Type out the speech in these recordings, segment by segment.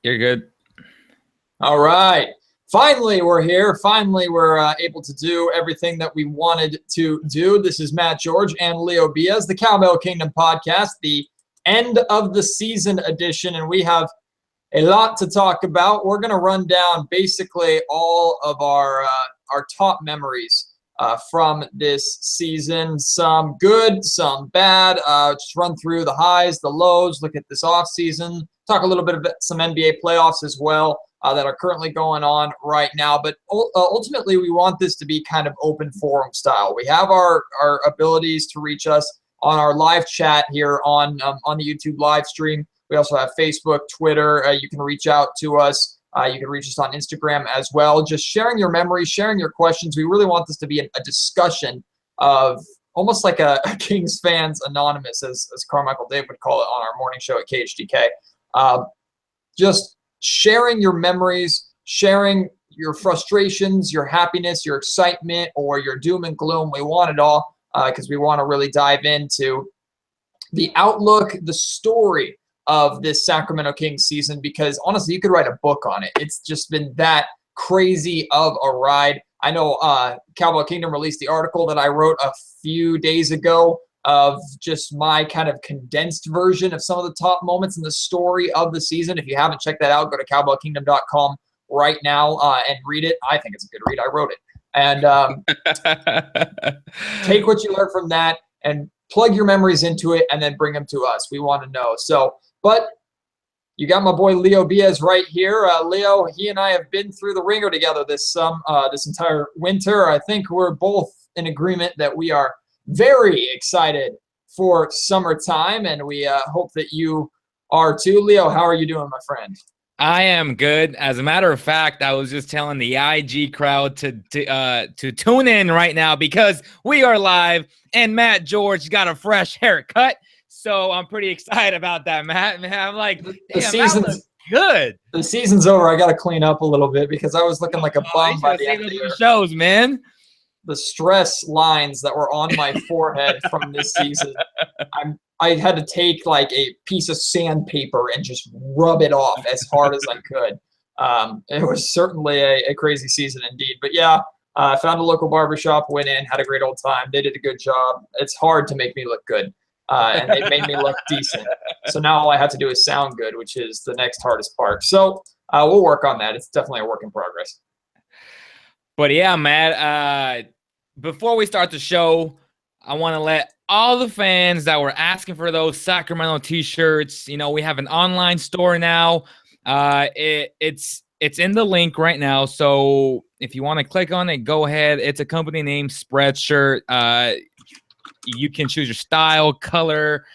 You're good. All right. Finally, we're here. Finally, we're able to do everything that we wanted to do. This is Matt, George, and Leo Beas, the Cowbell Kingdom podcast, the end of the season edition, and we have a lot to talk about. We're going to run down basically all of our top memories from this season. Some good, some bad. Just run through the highs, the lows, look at this offseason, talk a little bit about some NBA playoffs as well. That are currently going on right now. But ultimately, we want this to be kind of open forum style. We have our abilities to reach us on our live chat here on the YouTube live stream. We also have Facebook, Twitter. You can reach out to us. You can reach us on Instagram as well. Just sharing your memories, sharing your questions. We really want this to be a discussion of almost like a Kings Fans Anonymous, as Carmichael Dave would call it on our morning show at KHDK. Just sharing your memories, sharing your frustrations, your happiness, your excitement, or your doom and gloom. We want it all because we want to really dive into the outlook, the story of this Sacramento Kings season, because honestly, you could write a book on it. It's just been that crazy of a ride. I know Cowbell Kingdom released the article that I wrote a few days ago of just my kind of condensed version of some of the top moments in the story of the season. If you haven't checked that out, go to cowbellkingdom.com right now and read it. I think it's a good read. I wrote it. And take what you learned from that and plug your memories into it and then bring them to us. We want to know. So, but you got my boy Leo Beas right here. Leo, he and I have been through the ringer together this entire winter. I think we're both in agreement that we are very excited for summertime, and we hope that you are too. Leo, how are you doing, my friend? I am good. As a matter of fact, I was just telling the IG crowd to tune in right now because we are live, and Matt George got a fresh haircut. So I'm pretty excited about that, Matt. Man, I'm like, damn, that looks good. The season's over. I got to clean up a little bit because I was looking like a bum by the end of the year. Shows, man. The stress lines that were on my forehead from this season, I had to take like a piece of sandpaper and just rub it off as hard as I could. It was certainly a crazy season indeed. But yeah, I found a local barbershop, went in, had a great old time. They did a good job. It's hard to make me look good, and they made me look decent. So now all I have to do is sound good, which is the next hardest part. So we'll work on that. It's definitely a work in progress. But yeah, Matt, before we start the show, I want to let all the fans that were asking for those Sacramento t-shirts, you know, we have an online store now. It's in the link right now. So if you want to click on it, go ahead. It's a company name Spreadshirt. You can choose your style, color,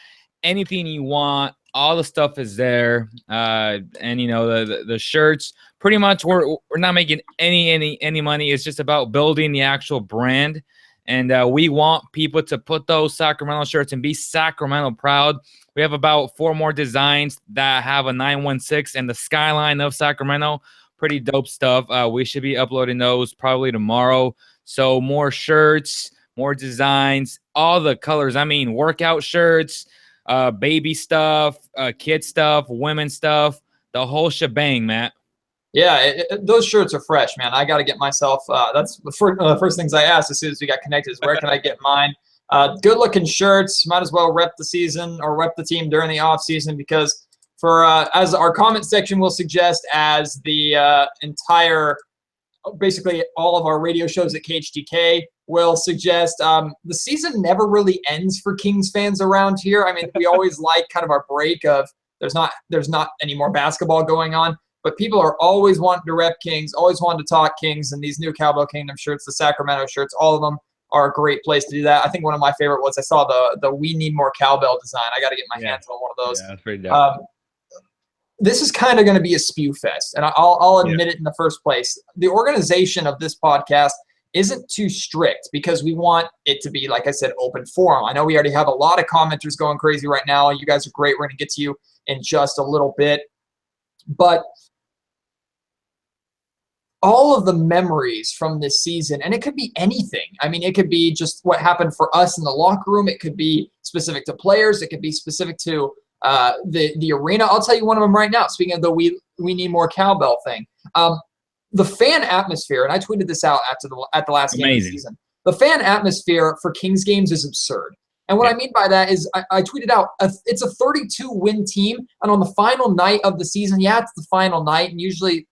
anything you want. All the stuff is there. And you know, the shirts, pretty much we're not making any money. It's just about building the actual brand. And we want people to put those Sacramento shirts and be Sacramento proud. We have about 4 more designs that have a 916 and the skyline of Sacramento. Pretty dope stuff. We should be uploading those probably tomorrow. So more shirts, more designs, all the colors. I mean, workout shirts, baby stuff, kid stuff, women stuff, the whole shebang, Matt. Yeah, those shirts are fresh, man. I got to get myself. That's the first things I asked as soon as we got connected is where can I get mine? Good-looking shirts. Might as well rep the season or rep the team during the off season because for as our comment section will suggest, as the entire, basically all of our radio shows at KHDK will suggest, the season never really ends for Kings fans around here. I mean, we always like kind of our break of there's not any more basketball going on. But people are always wanting to rep Kings, always wanting to talk Kings, and these new Cowbell Kingdom shirts, the Sacramento shirts, all of them are a great place to do that. I think one of my favorite was I saw the We Need More Cowbell design. I got to get my hands on one of those. Yeah, that's pretty dope. This is kind of going to be a spew fest, and I'll admit it in the first place. The organization of this podcast isn't too strict because we want it to be, like I said, open forum. I know we already have a lot of commenters going crazy right now. You guys are great. We're going to get to you in just a little bit. But all of the memories from this season, and it could be anything. I mean, it could be just what happened for us in the locker room. It could be specific to players. It could be specific to the arena. I'll tell you one of them right now. Speaking of the we need more cowbell thing, the fan atmosphere, and I tweeted this out at the last game of the season. The fan atmosphere for Kings games is absurd. And what I mean by that is I tweeted out, it's a 32-win team, and on the final night of the season, it's the final night, and usually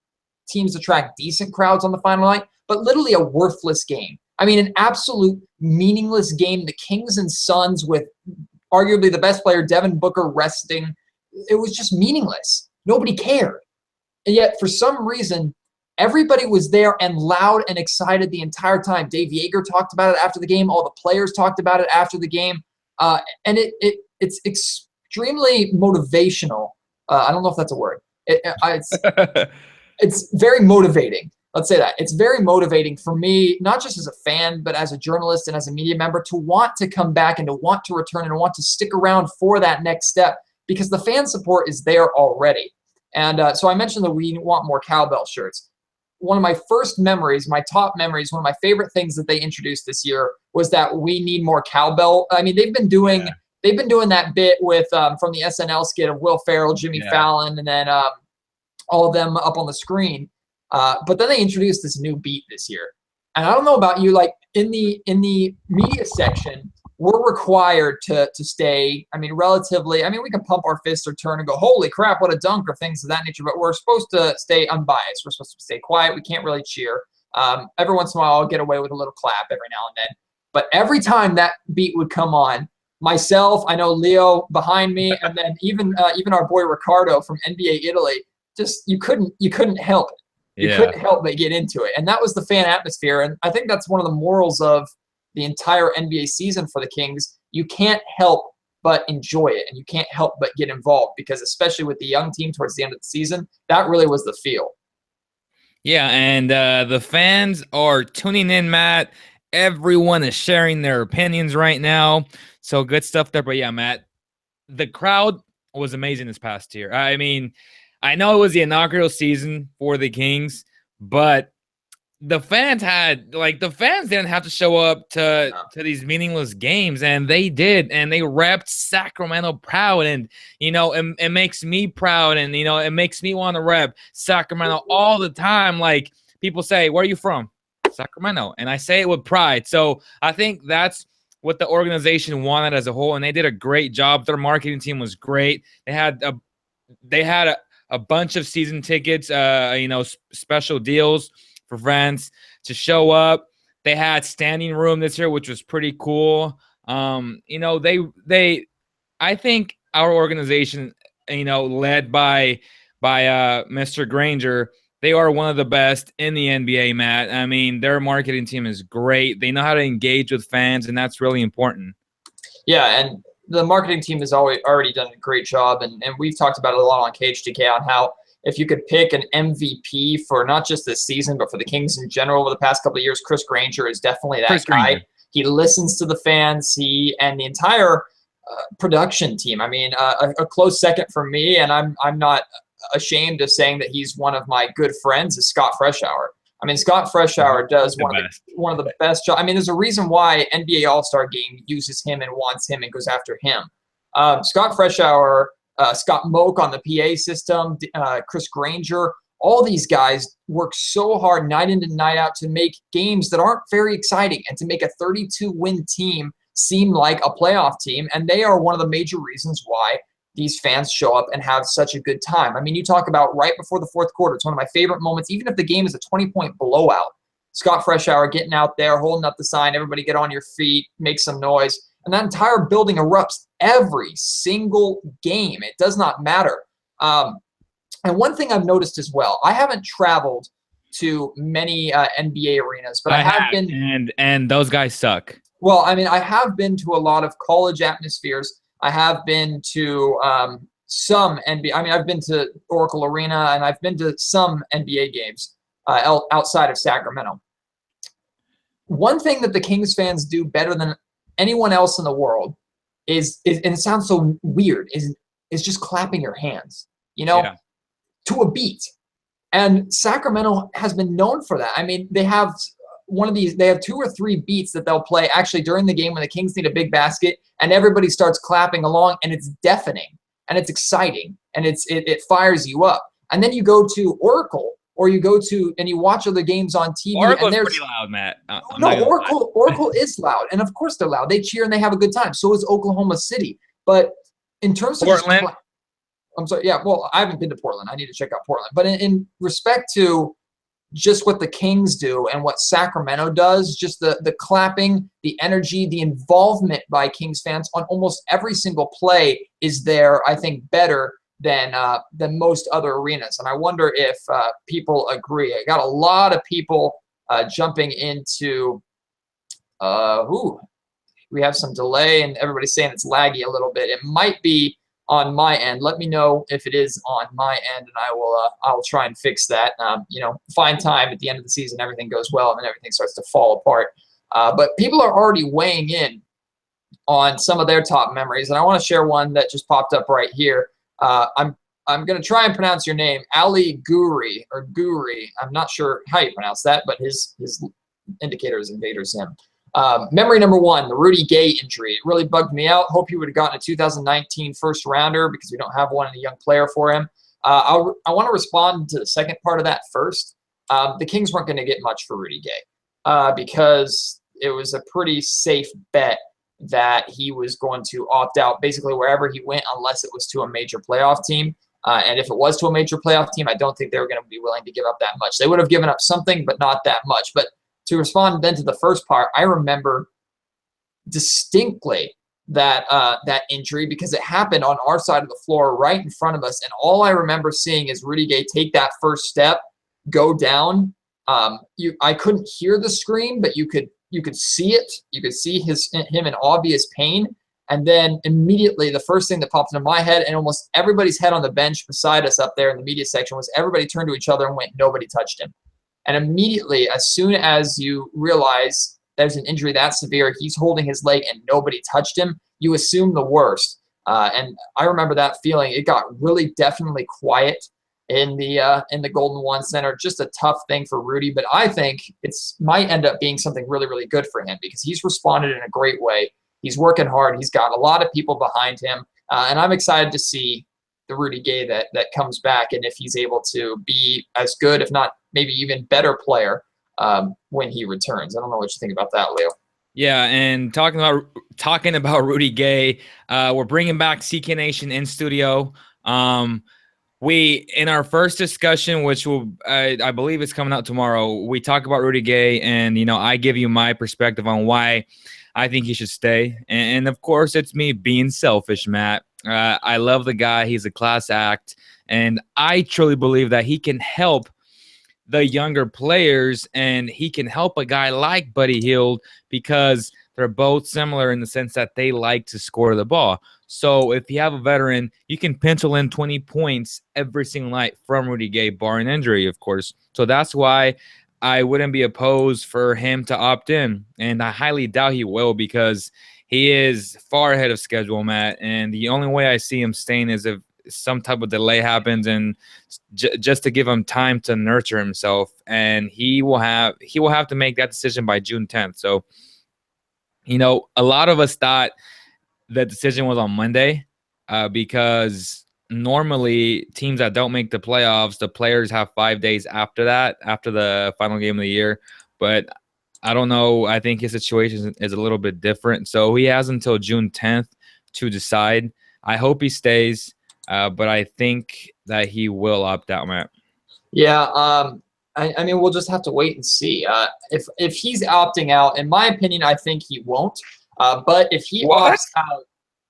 teams attract decent crowds on the final night, but literally a worthless game. I mean, an absolute meaningless game. The Kings and Suns with arguably the best player, Devin Booker, resting. It was just meaningless. Nobody cared. And yet, for some reason, everybody was there and loud and excited the entire time. Dave Yeager talked about it after the game. All the players talked about it after the game. And it's extremely motivational. I don't know if that's a word. It's very motivating. Let's say that. It's very motivating for me, not just as a fan, but as a journalist and as a media member, to want to come back and to want to return and want to stick around for that next step, because the fan support is there already. And so I mentioned that we want more cowbell shirts. One of my first memories, my top memories, one of my favorite things that they introduced this year was that we need more cowbell. I mean, they've been doing that bit with from the SNL skit of Will Ferrell, Jimmy Fallon, and then all of them up on the screen. But then they introduced this new beat this year. And I don't know about you, like in the media section, we're required to stay, relatively, we can pump our fists or turn and go, holy crap, what a dunk, or things of that nature, but we're supposed to stay unbiased. We're supposed to stay quiet. We can't really cheer. Every once in a while, I'll get away with a little clap every now and then. But every time that beat would come on, myself, I know Leo behind me, and then even our boy Ricardo from NBA Italy, just you couldn't help it. You couldn't help but get into it. And that was the fan atmosphere. And I think that's one of the morals of the entire NBA season for the Kings. You can't help but enjoy it, and you can't help but get involved, because especially with the young team towards the end of the season, that really was the feel. Yeah, and the fans are tuning in, Matt. Everyone is sharing their opinions right now. So good stuff there. But yeah, Matt, the crowd was amazing this past year. I know it was the inaugural season for the Kings, but the fans didn't have to show up to these meaningless games, and they did, and they repped Sacramento proud, and it makes me proud, and it makes me want to rep Sacramento all the time. Like, people say, where are you from? Sacramento. And I say it with pride. So I think that's what the organization wanted as a whole, and they did a great job. Their marketing team was great. They had a bunch of season tickets, special deals for fans to show up. They had standing room this year, which was pretty cool. I think our organization, led by Mr. Granger, they are one of the best in the NBA, Matt. Their marketing team is great. They know how to engage with fans, and that's really important. Yeah, and the marketing team has already done a great job, and we've talked about it a lot on KHTK on how if you could pick an MVP for not just this season, but for the Kings in general over the past couple of years, Chris Granger is definitely that guy. He listens to the fans, and the entire production team. A close second for me, and I'm not ashamed of saying that he's one of my good friends, is Scott Freshour. Scott Freshour does one of the best jobs. There's a reason why NBA All-Star Game uses him and wants him and goes after him. Scott Freshour, Scott Moak on the PA system, Chris Granger, all these guys work so hard night in and night out to make games that aren't very exciting and to make a 32-win team seem like a playoff team. And they are one of the major reasons why these fans show up and have such a good time. You talk about right before the fourth quarter. It's one of my favorite moments. Even if the game is a 20-point blowout, Scott Freshour getting out there, holding up the sign, everybody get on your feet, make some noise. And that entire building erupts every single game. It does not matter. And one thing I've noticed as well, I haven't traveled to many NBA arenas, but I have been. And those guys suck. Well, I have been to a lot of college atmospheres. I have been to some NBA. I've been to Oracle Arena, and I've been to some NBA games outside of Sacramento. One thing that the Kings fans do better than anyone else in the world is and it sounds so weird, is just clapping your hands, to a beat. And Sacramento has been known for that. They have they have 2 or 3 beats that they'll play actually during the game when the Kings need a big basket, and everybody starts clapping along, and it's deafening. and it's exciting, and it fires you up. And then you go to Oracle, or you go to and you watch other games on TV. Oracle's and there's pretty loud, Matt. no, Oracle is loud, and of course they're loud. They cheer and they have a good time. So is Oklahoma City. But in terms of Portland, I'm sorry, yeah. Well, I haven't been to Portland. I need to check out Portland. But in respect to just what the Kings do and what Sacramento does, just the clapping, the energy, the involvement by Kings fans on almost every single play is there, I think, better than most other arenas. And I wonder if people agree. I got a lot of people jumping into we have some delay, and everybody's saying it's laggy a little bit. It might be on my end. Let me know if it is on my end, and I will try and fix that. Find time at the end of the season, everything goes well, and then everything starts to fall apart. But people are already weighing in on some of their top memories, and I want to share one that just popped up right here. I'm going to try and pronounce your name, Ali Guri, or Guri. I'm not sure how you pronounce that, but his indicator is Invader Zim. Memory number one, the Rudy Gay injury. It really bugged me out. Hope he would have gotten a 2019 first rounder because we don't have one and a young player for him. I want to respond to the second part of that first. The Kings weren't going to get much for Rudy Gay because it was a pretty safe bet that he was going to opt out basically wherever he went unless it was to a major playoff team. And if it was to a major playoff team, I don't think they were going to be willing to give up that much. They would have given up something, but not that much. But to respond then to the first part, I remember distinctly that injury because it happened on our side of the floor right in front of us. And all I remember seeing is Rudy Gay take that first step, go down. I couldn't hear the scream, but you could see it. You could see him in obvious pain. And then immediately the first thing that popped into my head and almost everybody's head on the bench beside us up there in the media section was everybody turned to each other and went, nobody touched him. And immediately, as soon as you realize there's an injury that severe, he's holding his leg and nobody touched him, you assume the worst. And I remember that feeling. It got really definitely quiet in the Golden One Center. Just a tough thing for Rudy, but I think it might end up being something really, really good for him because he's responded in a great way. He's working hard. He's got a lot of people behind him, and I'm excited to see the Rudy Gay that comes back and if he's able to be as good, if not maybe even better player when he returns. I don't know what you think about that, Leo. Yeah, and talking about Rudy Gay, we're bringing back CK Nation in studio. We in our first discussion, which will I believe is coming out tomorrow, we talk about Rudy Gay, and I give you my perspective on why I think he should stay. And of course, it's me being selfish, Matt. I love the guy. He's a class act, and I truly believe that he can help the younger players, and he can help a guy like Buddy Hield because they're both similar in the sense that they like to score the ball. So if you have a veteran, you can pencil in 20 points every single night from Rudy Gay, barring injury, of course. So that's why I wouldn't be opposed for him to opt in, and I highly doubt he will because he is far ahead of schedule, Matt, and the only way I see him staying is if some type of delay happens and just to give him time to nurture himself, and he will have to make that decision by June 10th. So, a lot of us thought the decision was on Monday because normally teams that don't make the playoffs, the players have 5 days after that, after the final game of the year. But I don't know. I think his situation is a little bit different. So he has until June 10th to decide. I hope he stays, but I think that he will opt out, Matt. Yeah, I mean, we'll just have to wait and see. If he's opting out, in my opinion, I think he won't. But if he opts out,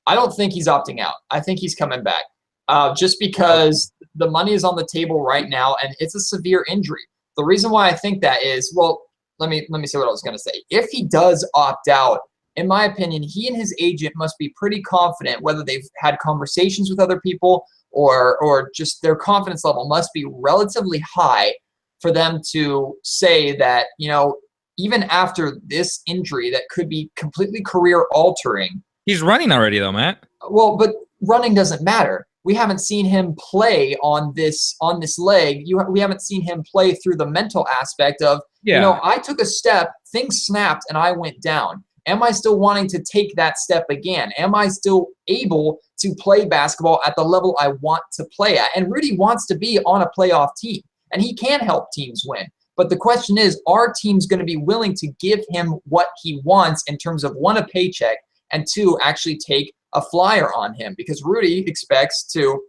I don't think he's opting out. I think he's coming back. Just because the money is on the table right now, and it's a severe injury. The reason why I think that is, well, let me say what I was going to say. If he does opt out, in my opinion, he and his agent must be pretty confident, whether they've had conversations with other people or just their confidence level must be relatively high for them to say that, even after this injury that could be completely career altering. He's running already though, Matt. Well, but running doesn't matter. We haven't seen him play on this leg. We haven't seen him play through the mental aspect of, I took a step, things snapped, and I went down. Am I still wanting to take that step again? Am I still able to play basketball at the level I want to play at? And Rudy wants to be on a playoff team, and he can help teams win. But the question is, are teams going to be willing to give him what he wants in terms of, one, a paycheck, and two, actually take a flyer on him? Because Rudy expects to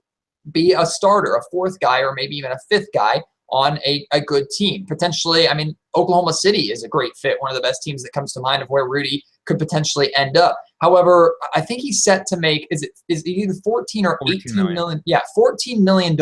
be a starter, a fourth guy, or maybe even a fifth guy on a good team. Potentially, I mean, Oklahoma City is a great fit, one of the best teams that comes to mind of where Rudy could potentially end up. However, I think he's set to make, is it either 14 or 18 million? Yeah, $14 million.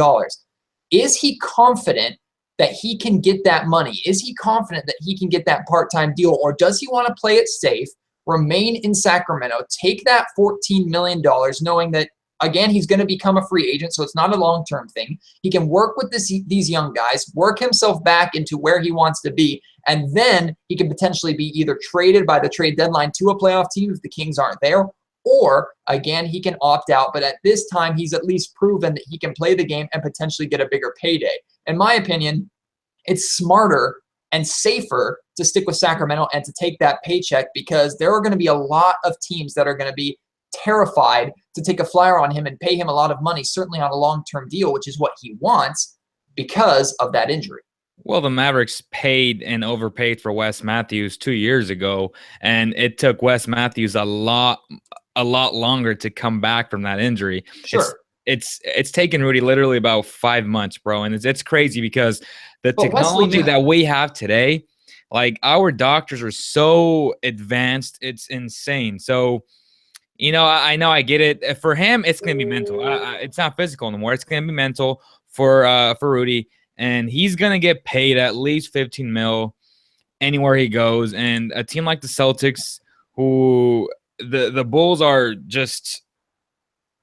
Is he confident that he can get that money? Is he confident that he can get that part-time deal? Or does he want to play it safe, remain in Sacramento, take that $14 million, knowing that, again, he's going to become a free agent, so it's not a long-term thing. He can work with these young guys, work himself back into where he wants to be, and then he can potentially be either traded by the trade deadline to a playoff team if the Kings aren't there, or, again, he can opt out. But at this time, he's at least proven that he can play the game and potentially get a bigger payday. In my opinion, it's smarter and safer to stick with Sacramento and to take that paycheck, because there are going to be a lot of teams that are going to be terrified to take a flyer on him and pay him a lot of money, certainly on a long-term deal, which is what he wants, because of that injury. Well, the Mavericks paid and overpaid for Wes Matthews 2 years ago, and it took Wes Matthews a lot longer to come back from that injury. Sure. It's taken Rudy literally about 5 months, bro, and it's crazy because the technology that we have today, like, our doctors are so advanced, it's insane. So, you know, I know, I get it. For him, it's going to be mental. It's not physical anymore. It's going to be mental for Rudy, and he's going to get paid at least $15 million anywhere he goes. And a team like the Celtics, who the Bulls are just,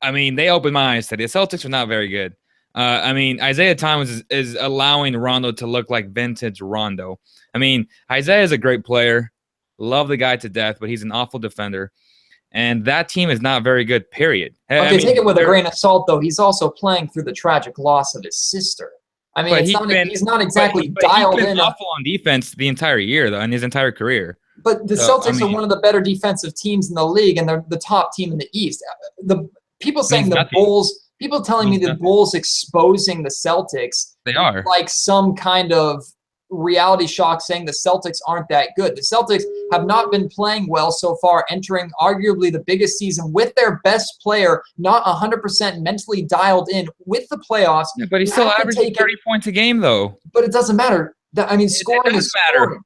I mean, they opened my eyes today. The Celtics are not very good. I mean, Isaiah Thomas is allowing Rondo to look like vintage Rondo. I mean, Isaiah is a great player. Love the guy to death, but he's an awful defender. And that team is not very good, period. Okay, take it with a grain of salt, though. He's also playing through the tragic loss of his sister. I mean, he's not exactly dialed in. He's been awful on defense the entire year, though, in his entire career. But the Celtics are one of the better defensive teams in the league, and they're the top team in the East. The people saying the Bulls, people telling me the Bulls exposing the Celtics, they are like some kind of reality shock, saying the Celtics aren't that good. The Celtics have not been playing well so far, entering arguably the biggest season with their best player not 100% mentally dialed in with the playoffs. Yeah, but he's still averaging 30 points a game, though. But it doesn't matter. I mean, scoring is scoring.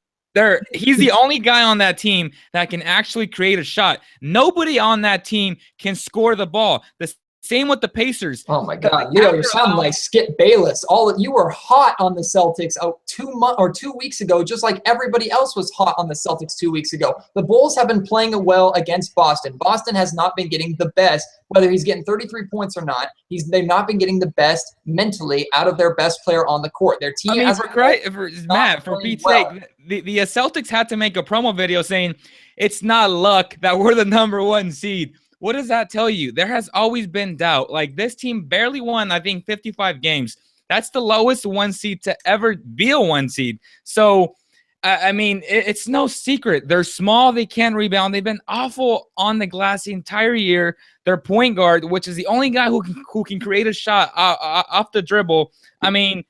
He's the only guy on that team that can actually create a shot. Nobody on that team can score the ball. The same with the Pacers. Oh my God, Leo, you're sounding like Skip Bayless. You were hot on the Celtics 2 weeks ago, just like everybody else was hot on the Celtics 2 weeks ago. The Bulls have been playing well against Boston. Boston has not been getting the best, whether he's getting 33 points or not. They've not been getting the best mentally out of their best player on the court. Their team, Matt, for Pete's sake, the Celtics had to make a promo video saying it's not luck that we're the #1 seed. What does that tell you? There has always been doubt. Like, this team barely won, I think, 55 games. That's the lowest 1 seed to ever be a 1 seed. So, I mean, it's no secret. They're small. They can't rebound. They've been awful on the glass the entire year. Their point guard, which is the only guy who can create a shot off the dribble, I mean,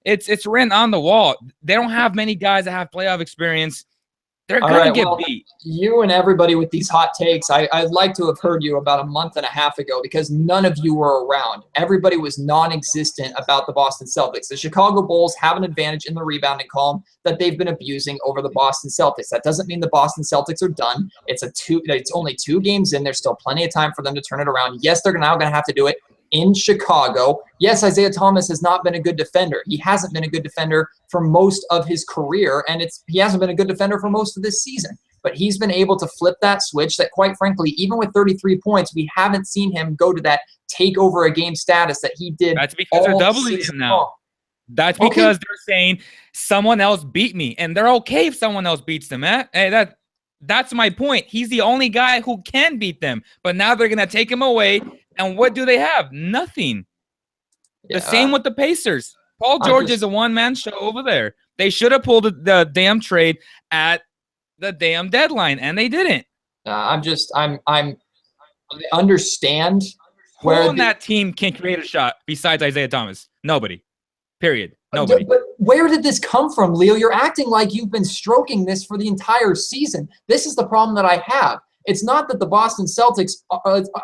it's written on the wall. They don't have many guys that have playoff experience. They're going to get beat. You and everybody with these hot takes, I'd like to have heard you about a month and a half ago, because none of you were around. Everybody was non-existent about the Boston Celtics. The Chicago Bulls have an advantage in the rebounding column that they've been abusing over the Boston Celtics. That doesn't mean the Boston Celtics are done. It's only 2 games in. There's still plenty of time for them to turn it around. Yes, they're now going to have to do it in Chicago. Yes, Isaiah Thomas has not been a good defender. He hasn't been a good defender for most of his career, and he hasn't been a good defender for most of this season. But he's been able to flip that switch that, quite frankly, even with 33 points, we haven't seen him go to that take over a game status that he did. That's because they're doubling him now. That's because they're saying someone else beat me, and they're okay if someone else beats them. Hey, that's my point. He's the only guy who can beat them, but now they're going to take him away. And what do they have? Nothing. Yeah. The same with the Pacers. Paul George is a one-man show over there. They should have pulled the damn trade at the damn deadline, and they didn't. I understand Who on that team can create a shot besides Isaiah Thomas? Nobody. Period. Nobody. But where did this come from, Leo? You're acting like you've been stroking this for the entire season. This is the problem that I have. It's not that the Boston Celtics,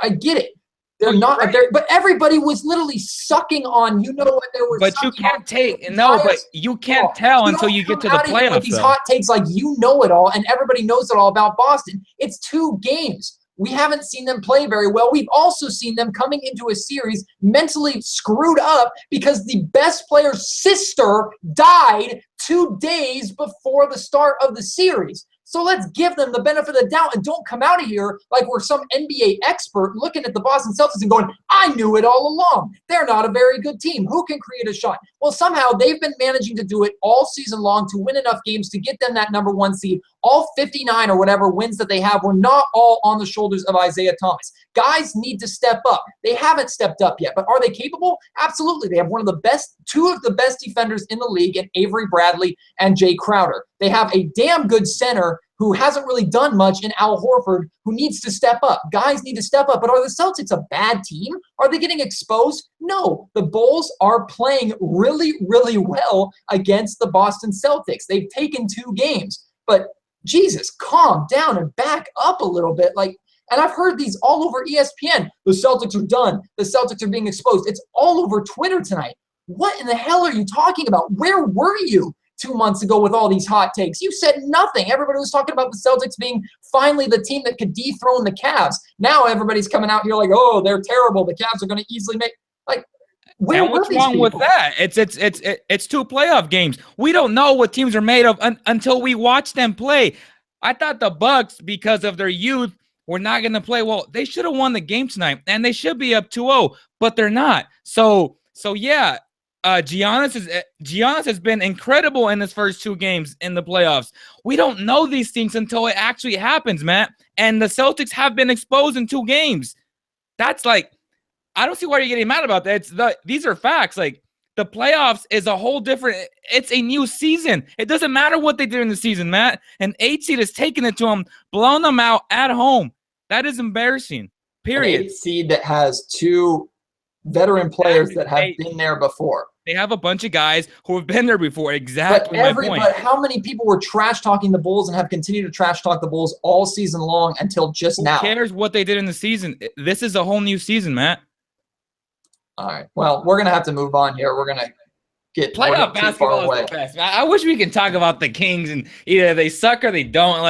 I get it. They're not, right. But everybody was literally sucking on, you know what, there was. But you can't you can't tell until you get to the playoffs. With these hot takes like you know it all, and everybody knows it all about Boston. It's 2 games. We haven't seen them play very well. We've also seen them coming into a series mentally screwed up because the best player's sister died 2 days before the start of the series. So let's give them the benefit of the doubt and don't come out of here like we're some NBA expert looking at the Boston Celtics and going, I knew it all along. They're not a very good team. Who can create a shot? Well, somehow they've been managing to do it all season long to win enough games to get them that #1 seed. All 59 or whatever wins that they have were not all on the shoulders of Isaiah Thomas. Guys need to step up. They haven't stepped up yet, but are they capable? Absolutely. They have two of the best defenders in the league in Avery Bradley and Jay Crowder. They have a damn good center who hasn't really done much in Al Horford, who needs to step up. Guys need to step up. But are the Celtics a bad team? Are they getting exposed? No. The Bulls are playing really, really well against the Boston Celtics. They've taken 2 games. But Jesus, calm down and back up a little bit. And I've heard these all over ESPN. The Celtics are done. The Celtics are being exposed. It's all over Twitter tonight. What in the hell are you talking about? Where were you 2 months ago with all these hot takes? You said nothing. Everybody was talking about the Celtics being finally the team that could dethrone the Cavs. Now everybody's coming out here like, oh, they're terrible. The Cavs are going to easily make where and what's wrong with that? It's 2 playoff games. We don't know what teams are made of until we watch them play. I thought the Bucks, because of their youth, were not going to play well. They should have won the game tonight, and they should be up 2-0, but they're not. So yeah. Giannis has been incredible in his first 2 games in the playoffs. We don't know these things until it actually happens, Matt. And the Celtics have been exposed in 2 games. That's I don't see why you're getting mad about that. These are facts. The playoffs is a whole different. It's a new season. It doesn't matter what they did in the season, Matt. An 8 seed is taking it to them, blowing them out at home. That is embarrassing. Period. An 8 seed that has 2 veteran players that have been there before. They have a bunch of guys who have been there before. Exactly my point. But how many people were trash talking the Bulls and have continued to trash talk the Bulls all season long until just now? Who cares what they did in the season? This is a whole new season, Matt. All right. Well, we're gonna have to move on here. We're gonna get playoff basketball is the best. I wish we could talk about the Kings and either they suck or they don't.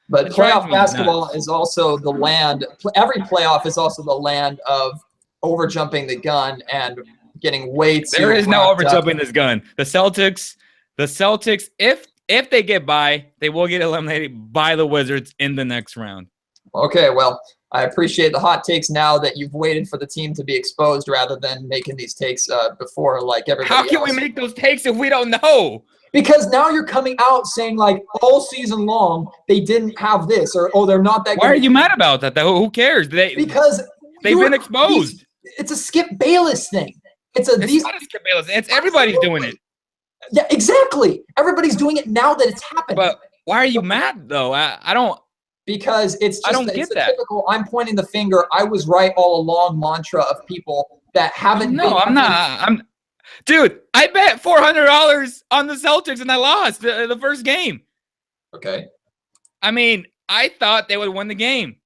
But playoff basketball is also the land. Every playoff is also the land of overjumping the gun and getting way too. There is no overjumping this gun. The Celtics, if they get by, they will get eliminated by the Wizards in the next round. Okay, well, I appreciate the hot takes now that you've waited for the team to be exposed rather than making these takes before like everybody else. How can we make those takes if we don't know? Because now you're coming out saying all season long they didn't have this or they're not that good. Why are you mad about that though? Who cares? Because they've been exposed. It's a Skip Bayless thing. It's not a Skip Bayless. It's everybody's doing it. Yeah, exactly. Everybody's doing it now that it's happened. But why are you mad though? I don't. Because it's just I don't get that. Typical I'm pointing the finger, I was right all along mantra of people that haven't been. No, I'm not. Dude, I bet $400 on the Celtics and I lost the first game. Okay. I mean, I thought they would win the game.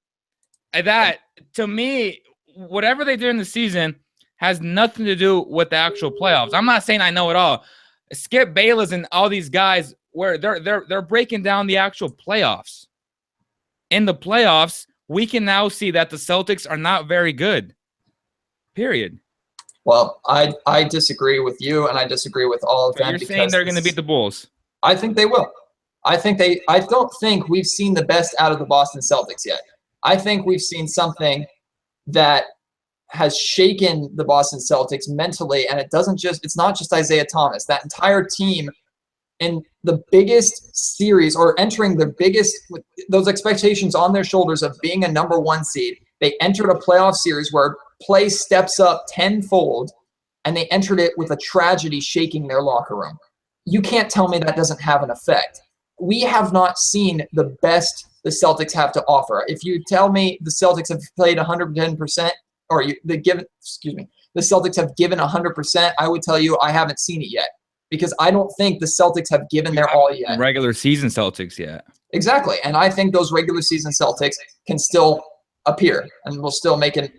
That, to me, whatever they did in the season has nothing to do with the actual playoffs. I'm not saying I know it all. Skip Bayless and all these guys, where they're breaking down the actual playoffs. In the playoffs, we can now see that the Celtics are not very good. Period. Well, I disagree with you, and I disagree with all of them. You're saying they're going to beat the Bulls? I think they will. I don't think we've seen the best out of the Boston Celtics yet. I think we've seen something that has shaken the Boston Celtics mentally, and it's not just Isaiah Thomas. That entire team in the biggest series, or entering the biggest, with those expectations on their shoulders of being a #1 seed, they entered a playoff series where play steps up tenfold, and they entered it with a tragedy shaking their locker room. You can't tell me that doesn't have an effect. we have not seen the best the Celtics have to offer. If you tell me the Celtics have played 110%, or the Celtics have given 100%, I would tell you I haven't seen it yet, because I don't think the Celtics have given their all yet. Regular season Celtics yet. Exactly, and I think those regular season Celtics can still appear and will still make an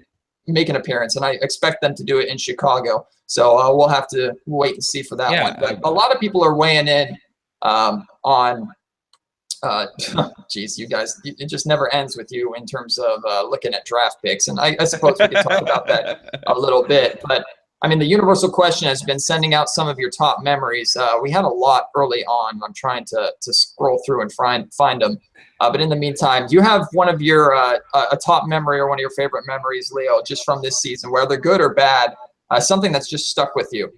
appearance, and I expect them to do it in Chicago. So we'll have to wait and see for that one. But a lot of people are weighing in on. Geez, you guys, it just never ends with you in terms of looking at draft picks, and I suppose we could talk about that a little bit. But I mean, the universal question has been sending out some of your top memories. We had a lot early on. I'm trying to scroll through and find them. But in the meantime, do you have one of your a top memory or one of your favorite memories, Leo, just from this season, whether good or bad, something that's just stuck with you?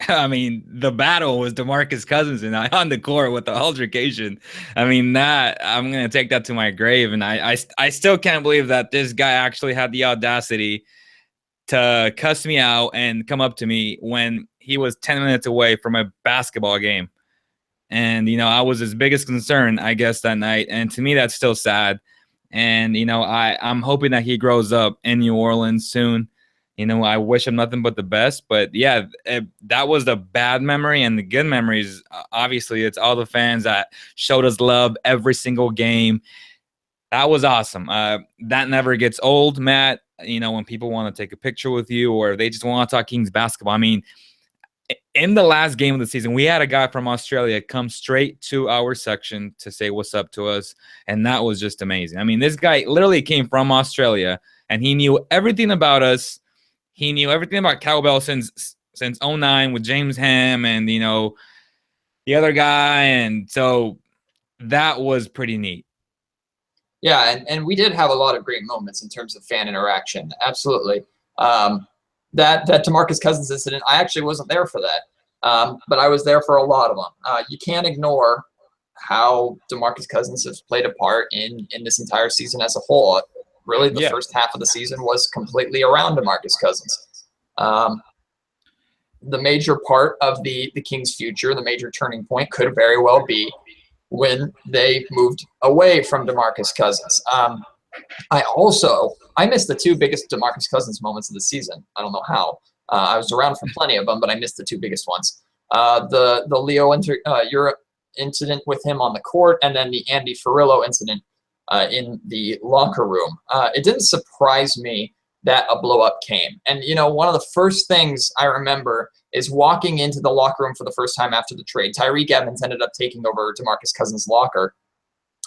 I mean, the battle was DeMarcus Cousins and I on the court with the altercation. I mean, that I'm gonna take that to my grave, and I still can't believe that this guy actually had the audacity to cuss me out and come up to me when he was 10 minutes away from a basketball game. And, you know, I was his biggest concern, I guess, that night. And to me, that's still sad. And, you know, I'm hoping that he grows up in New Orleans soon. You know, I wish him nothing but the best. But, yeah, that was the bad memory. And the good memories, obviously, it's all the fans that showed us love every single game. That was awesome. That never gets old, Matt. You know, when people want to take a picture with you or they just want to talk Kings basketball. I mean, in the last game of the season, we had a guy from Australia come straight to our section to say what's up to us, and that was just amazing. I mean, this guy literally came from Australia, and he knew everything about us. He knew everything about Cowbell since 09 with James Ham and, you know, the other guy, and so that was pretty neat. Yeah, and we did have a lot of great moments in terms of fan interaction. Absolutely. That DeMarcus Cousins incident, I actually wasn't there for that, but I was there for a lot of them. You can't ignore how DeMarcus Cousins has played a part in this entire season as a whole. Really, the first half of the season was completely around DeMarcus Cousins. The major part of the Kings' future, the major turning point, could very well be when they moved away from DeMarcus Cousins. I missed the two biggest DeMarcus Cousins moments of the season. I don't know how. I was around for plenty of them, but I missed the two biggest ones. The Leo Europe incident with him on the court, and then the Andy Ferrillo incident in the locker room. It didn't surprise me that a blow-up came. And, you know, one of the first things I remember is walking into the locker room for the first time after the trade. Tyreek Evans ended up taking over DeMarcus Cousins' locker.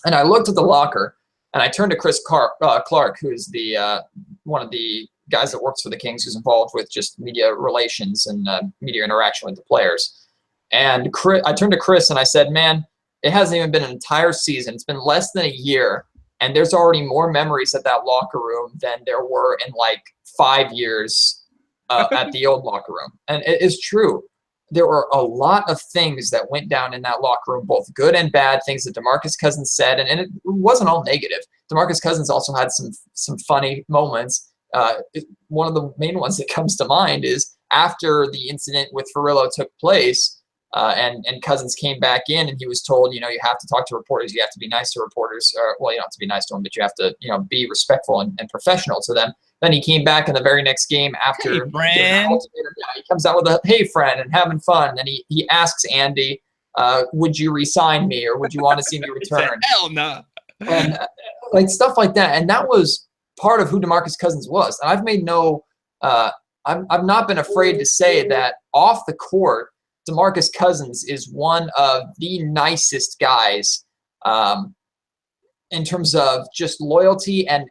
And I looked at the locker, and I turned to Chris Clark, who's the one of the guys that works for the Kings, who's involved with just media relations and media interaction with the players. And I turned to Chris, and I said, man, it hasn't even been an entire season. It's been less than a year, and there's already more memories at that locker room than there were in like 5 years at the old locker room. And it is true. There were a lot of things that went down in that locker room, both good and bad, things that DeMarcus Cousins said, and it wasn't all negative. DeMarcus Cousins also had some funny moments. One of the main ones that comes to mind is after the incident with Ferrillo took place, and Cousins came back in, and he was told, you know, you have to talk to reporters, you have to be nice to reporters. Well, you don't have to be nice to them, but you have to, you know, be respectful and professional to them. Then he came back in the very next game after hey, friend. He comes out with a "Hey, friend," and having fun. And he asks Andy, "Would you re-sign me, or would you want to see me return?" Hell no. And like stuff like that. And that was part of who DeMarcus Cousins was. And I've made no, I've not been afraid to say that off the court, DeMarcus Cousins is one of the nicest guys in terms of just loyalty, and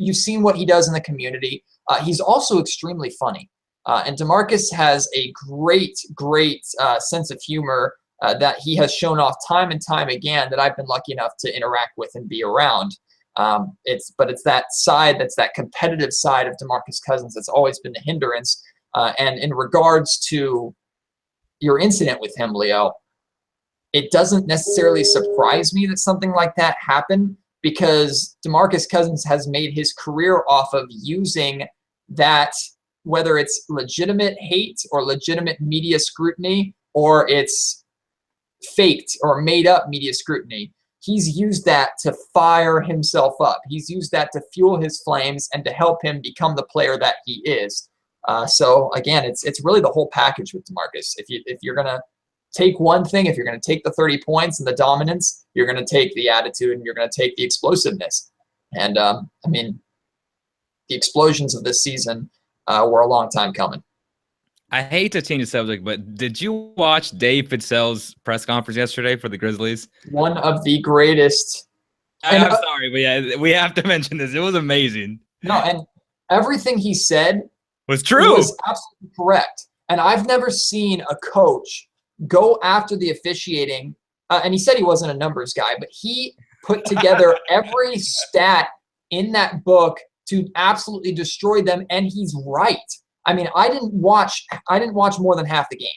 you've seen what he does in the community. He's also extremely funny. And DeMarcus has a great sense of humor that he has shown off time and time again that I've been lucky enough to interact with and be around. It's that side, that's that competitive side of DeMarcus Cousins that's always been the hindrance. And in regards to your incident with him, Leo, it doesn't necessarily surprise me that something like that happened, because DeMarcus Cousins has made his career off of using that, whether it's legitimate hate or legitimate media scrutiny, or it's faked or made up media scrutiny. He's used that to fire himself up. He's used that to fuel his flames and to help him become the player that he is. So again, it's really the whole package with DeMarcus. If you're gonna take one thing, if you're gonna take the 30 points and the dominance, you're gonna take the attitude and you're gonna take the explosiveness. And I mean, the explosions of this season were a long time coming. I hate to change the subject, but did you watch Dave Fitzell's press conference yesterday for the Grizzlies? One of the greatest. I'm sorry, but yeah, we have to mention this. It was amazing. No, and everything he said was true. Was absolutely correct. And I've never seen a coach go after the officiating. And he said he wasn't a numbers guy, but he put together every stat in that book to absolutely destroy them. And he's right. I mean, I didn't watch more than half the game.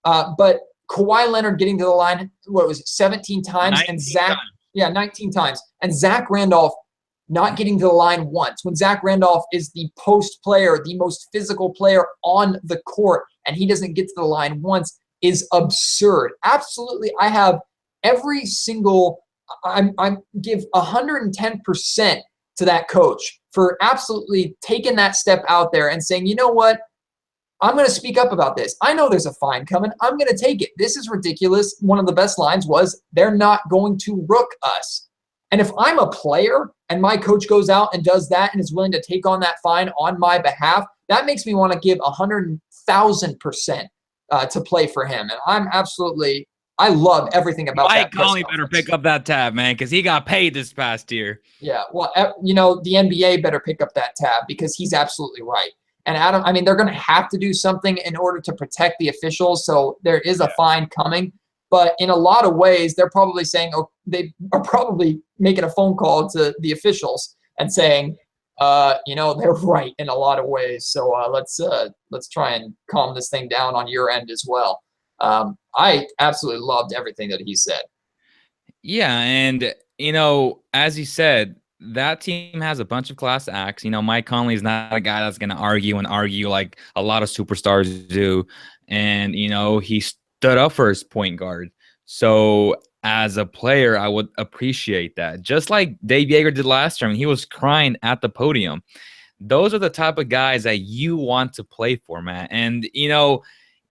But Kawhi Leonard getting to the line, what was it, 17 times? 19 and Zach, times. Yeah, 19 times. And Zach Randolph not getting to the line once, when Zach Randolph is the post player, the most physical player on the court, and he doesn't get to the line once, is absurd. Absolutely, I have every single – I give 110% to that coach for absolutely taking that step out there and saying, you know what, I'm going to speak up about this. I know there's a fine coming. I'm going to take it. This is ridiculous. One of the best lines was, they're not going to rook us. And if I'm a player and my coach goes out and does that and is willing to take on that fine on my behalf, that makes me want to give 100,000% to play for him. And I love everything about that. Mike Conley better pick up that tab, man, because he got paid this past year. Yeah, well, the NBA better pick up that tab because he's absolutely right. And Adam, I mean, they're going to have to do something in order to protect the officials. So there is a fine coming. But in a lot of ways, they're probably saying, they are probably making a phone call to the officials and saying, they're right in a lot of ways. So let's try and calm this thing down on your end as well. I absolutely loved everything that he said. Yeah, and as you said, that team has a bunch of class acts. Mike Conley is not a guy that's going to argue like a lot of superstars do. And, he stood up for his point guard. So as a player, I would appreciate that. Just like Dave Yeager did last term, he was crying at the podium. Those are the type of guys that you want to play for, man. And,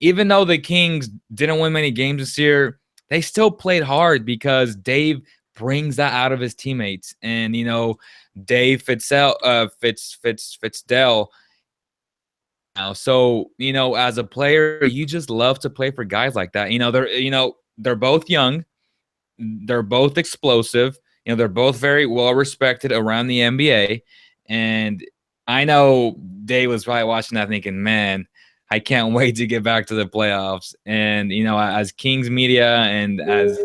even though the Kings didn't win many games this year, they still played hard because Dave brings that out of his teammates. And, Dave Fitzdale. So, as a player, you just love to play for guys like that. They're both young. They're both explosive. They're both very well respected around the NBA. And I know Dave was probably watching that thinking, man, I can't wait to get back to the playoffs. And, as Kings media and as,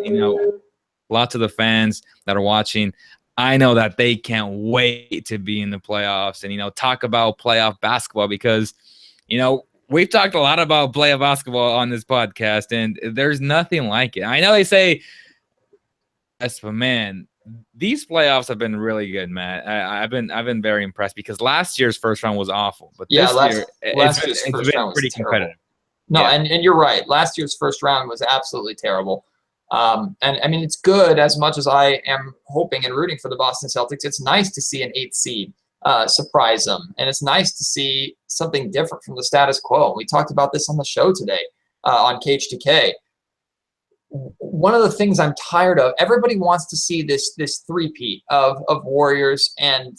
lots of the fans that are watching, I know that they can't wait to be in the playoffs and, talk about playoff basketball because, we've talked a lot about playoff basketball on this podcast and there's nothing like it. I know they say, yes, but man, these playoffs have been really good, man. I've been very impressed because last year's first round was awful, but this year it's been pretty competitive. No, yeah. and you're right. Last year's first round was absolutely terrible. And I mean, it's good as much as I am hoping and rooting for the Boston Celtics. It's nice to see an 8th seed surprise them, and it's nice to see something different from the status quo. We talked about this on the show today on KH2K. One of the things I'm tired of, everybody wants to see this three-peat of Warriors and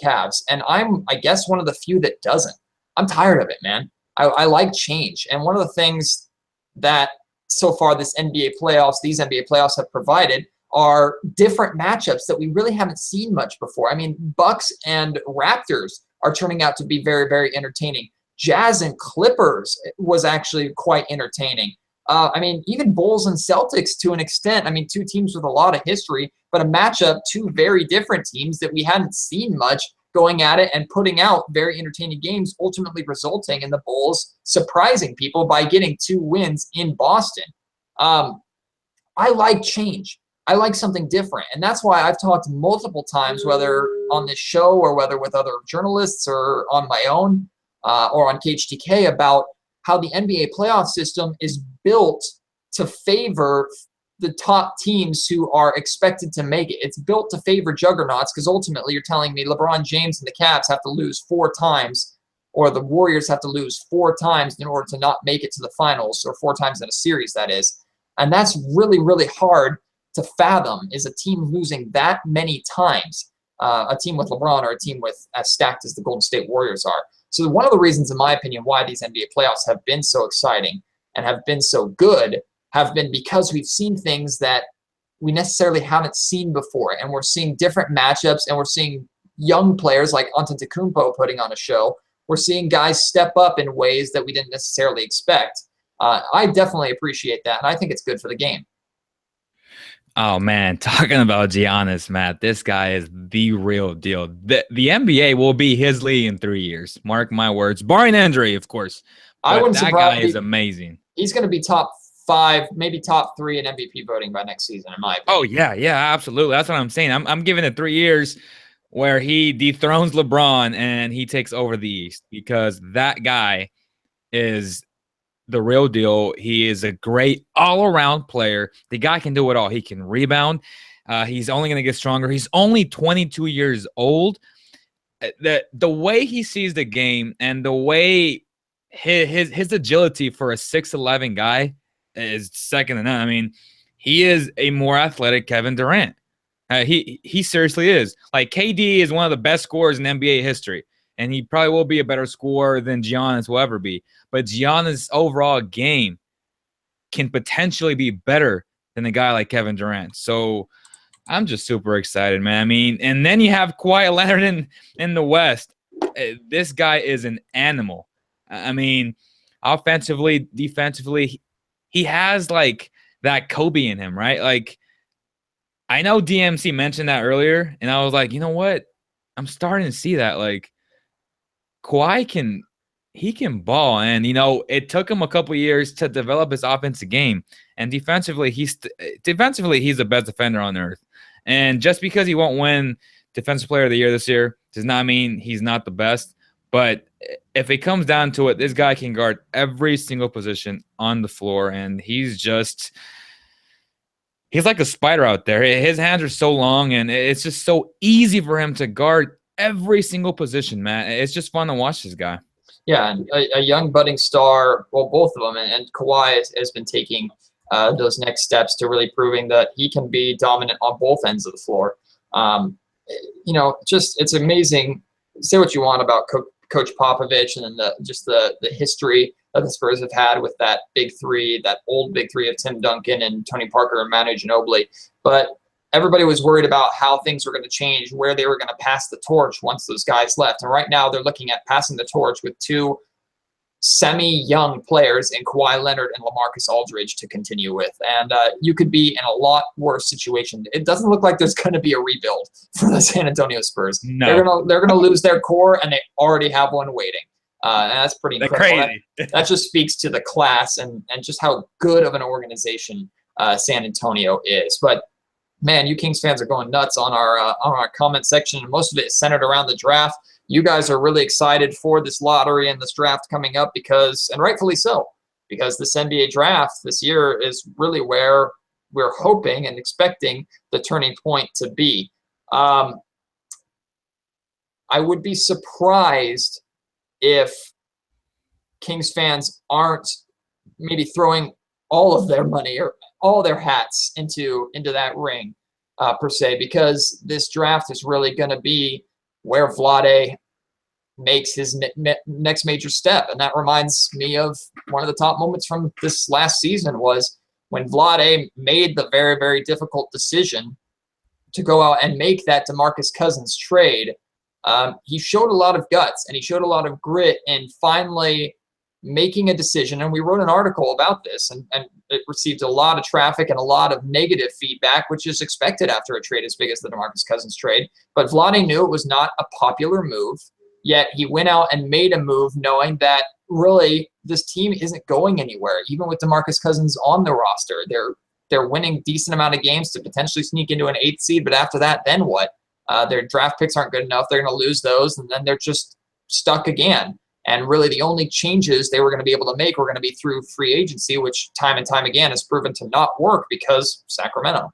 Cavs, and I'm, I guess, one of the few that doesn't. I'm tired of it, man. I like change, and one of the things that so far these NBA playoffs have provided are different matchups that we really haven't seen much before. I mean, Bucks and Raptors are turning out to be very, very entertaining. Jazz and Clippers was actually quite entertaining. I mean, even Bulls and Celtics to an extent. I mean, two teams with a lot of history, but a matchup, two very different teams that we hadn't seen much going at it and putting out very entertaining games, ultimately resulting in the Bulls surprising people by getting 2 wins in Boston. I like change. I like something different. And that's why I've talked multiple times, whether on this show or whether with other journalists or on my own or on KHTK, about how the NBA playoff system is built to favor the top teams who are expected to make it. It's built to favor juggernauts because ultimately you're telling me LeBron James and the Cavs have to lose 4 times, or the Warriors have to lose 4 times in order to not make it to the finals, or 4 times in a series, that is. And that's really, really hard to fathom, is a team losing that many times, a team with LeBron or a team with as stacked as the Golden State Warriors are. So one of the reasons, in my opinion, why these NBA playoffs have been so exciting and have been so good have been because we've seen things that we necessarily haven't seen before. And we're seeing different matchups, and we're seeing young players like Antetokounmpo putting on a show. We're seeing guys step up in ways that we didn't necessarily expect. I definitely appreciate that, and I think it's good for the game. Oh, man, talking about Giannis, Matt, this guy is the real deal. The NBA will be his league in 3 years. Mark my words, barring injury, of course. But I wouldn't that surprise guy is amazing. He's going to be top 5, maybe top 3 in MVP voting by next season, in my opinion. Oh, yeah, absolutely. That's what I'm saying. I'm giving it 3 years where he dethrones LeBron and he takes over the East, because that guy is the real deal. He is a great all-around player. The guy can do it all. He can rebound. He's only going to get stronger. He's only 22 years old. The way he sees the game and the way his agility for a 6'11" guy is second to none. I mean, he is a more athletic Kevin Durant. He seriously is. Like, KD is one of the best scorers in NBA history, and he probably will be a better scorer than Giannis will ever be. But Giannis' overall game can potentially be better than a guy like Kevin Durant. So I'm just super excited, man. I mean, and then you have Kawhi Leonard in the West. This guy is an animal. I mean, offensively, defensively, he has like that Kobe in him, right? Like, I know DMC mentioned that earlier, and I was like, you know what? I'm starting to see that. Like, Kawhi can ball, and it took him a couple years to develop his offensive game, and defensively he's the best defender on earth. And just because he won't win Defensive Player of the Year this year does not mean he's not the best. But if it comes down to it, this guy can guard every single position on the floor, and he's like a spider out there. His hands are so long, and it's just so easy for him to guard every single position, man. It's just fun to watch this guy. Yeah, and a young budding star, well, both of them, and Kawhi has been taking those next steps to really proving that he can be dominant on both ends of the floor. It's amazing. Say what you want about Coach Popovich and the history that the Spurs have had with that big three, that old big three of Tim Duncan and Tony Parker and Manu Ginobili. But everybody was worried about how things were going to change, where they were going to pass the torch once those guys left. And right now they're looking at passing the torch with 2 semi-young players in Kawhi Leonard and LaMarcus Aldridge to continue with. And you could be in a lot worse situation. It doesn't look like there's going to be a rebuild for the San Antonio Spurs. No. They're gonna lose their core, and they already have one waiting. And that's pretty incredible. Crazy. That just speaks to the class and just how good of an organization San Antonio is. But man, you Kings fans are going nuts on our comment section, and most of it is centered around the draft. You guys are really excited for this lottery and this draft coming up and rightfully so, because this NBA draft this year is really where we're hoping and expecting the turning point to be. I would be surprised if Kings fans aren't maybe throwing all of their money or all their hats into that ring, per se, because this draft is really going to be where Vlade makes his next major step. And that reminds me of one of the top moments from this last season was when Vlade made the very, very difficult decision to go out and make that DeMarcus Cousins trade. He showed a lot of guts, and he showed a lot of grit in finally making a decision. And we wrote an article about this, and it received a lot of traffic and a lot of negative feedback, which is expected after a trade as big as the DeMarcus Cousins trade. But Vlade knew it was not a popular move, yet he went out and made a move knowing that really this team isn't going anywhere. Even with DeMarcus Cousins on the roster, they're winning decent amount of games to potentially sneak into an 8th seed. But after that, then what? Their draft picks aren't good enough. They're going to lose those, and then they're just stuck again. And really the only changes they were going to be able to make were going to be through free agency, which time and time again has proven to not work because Sacramento.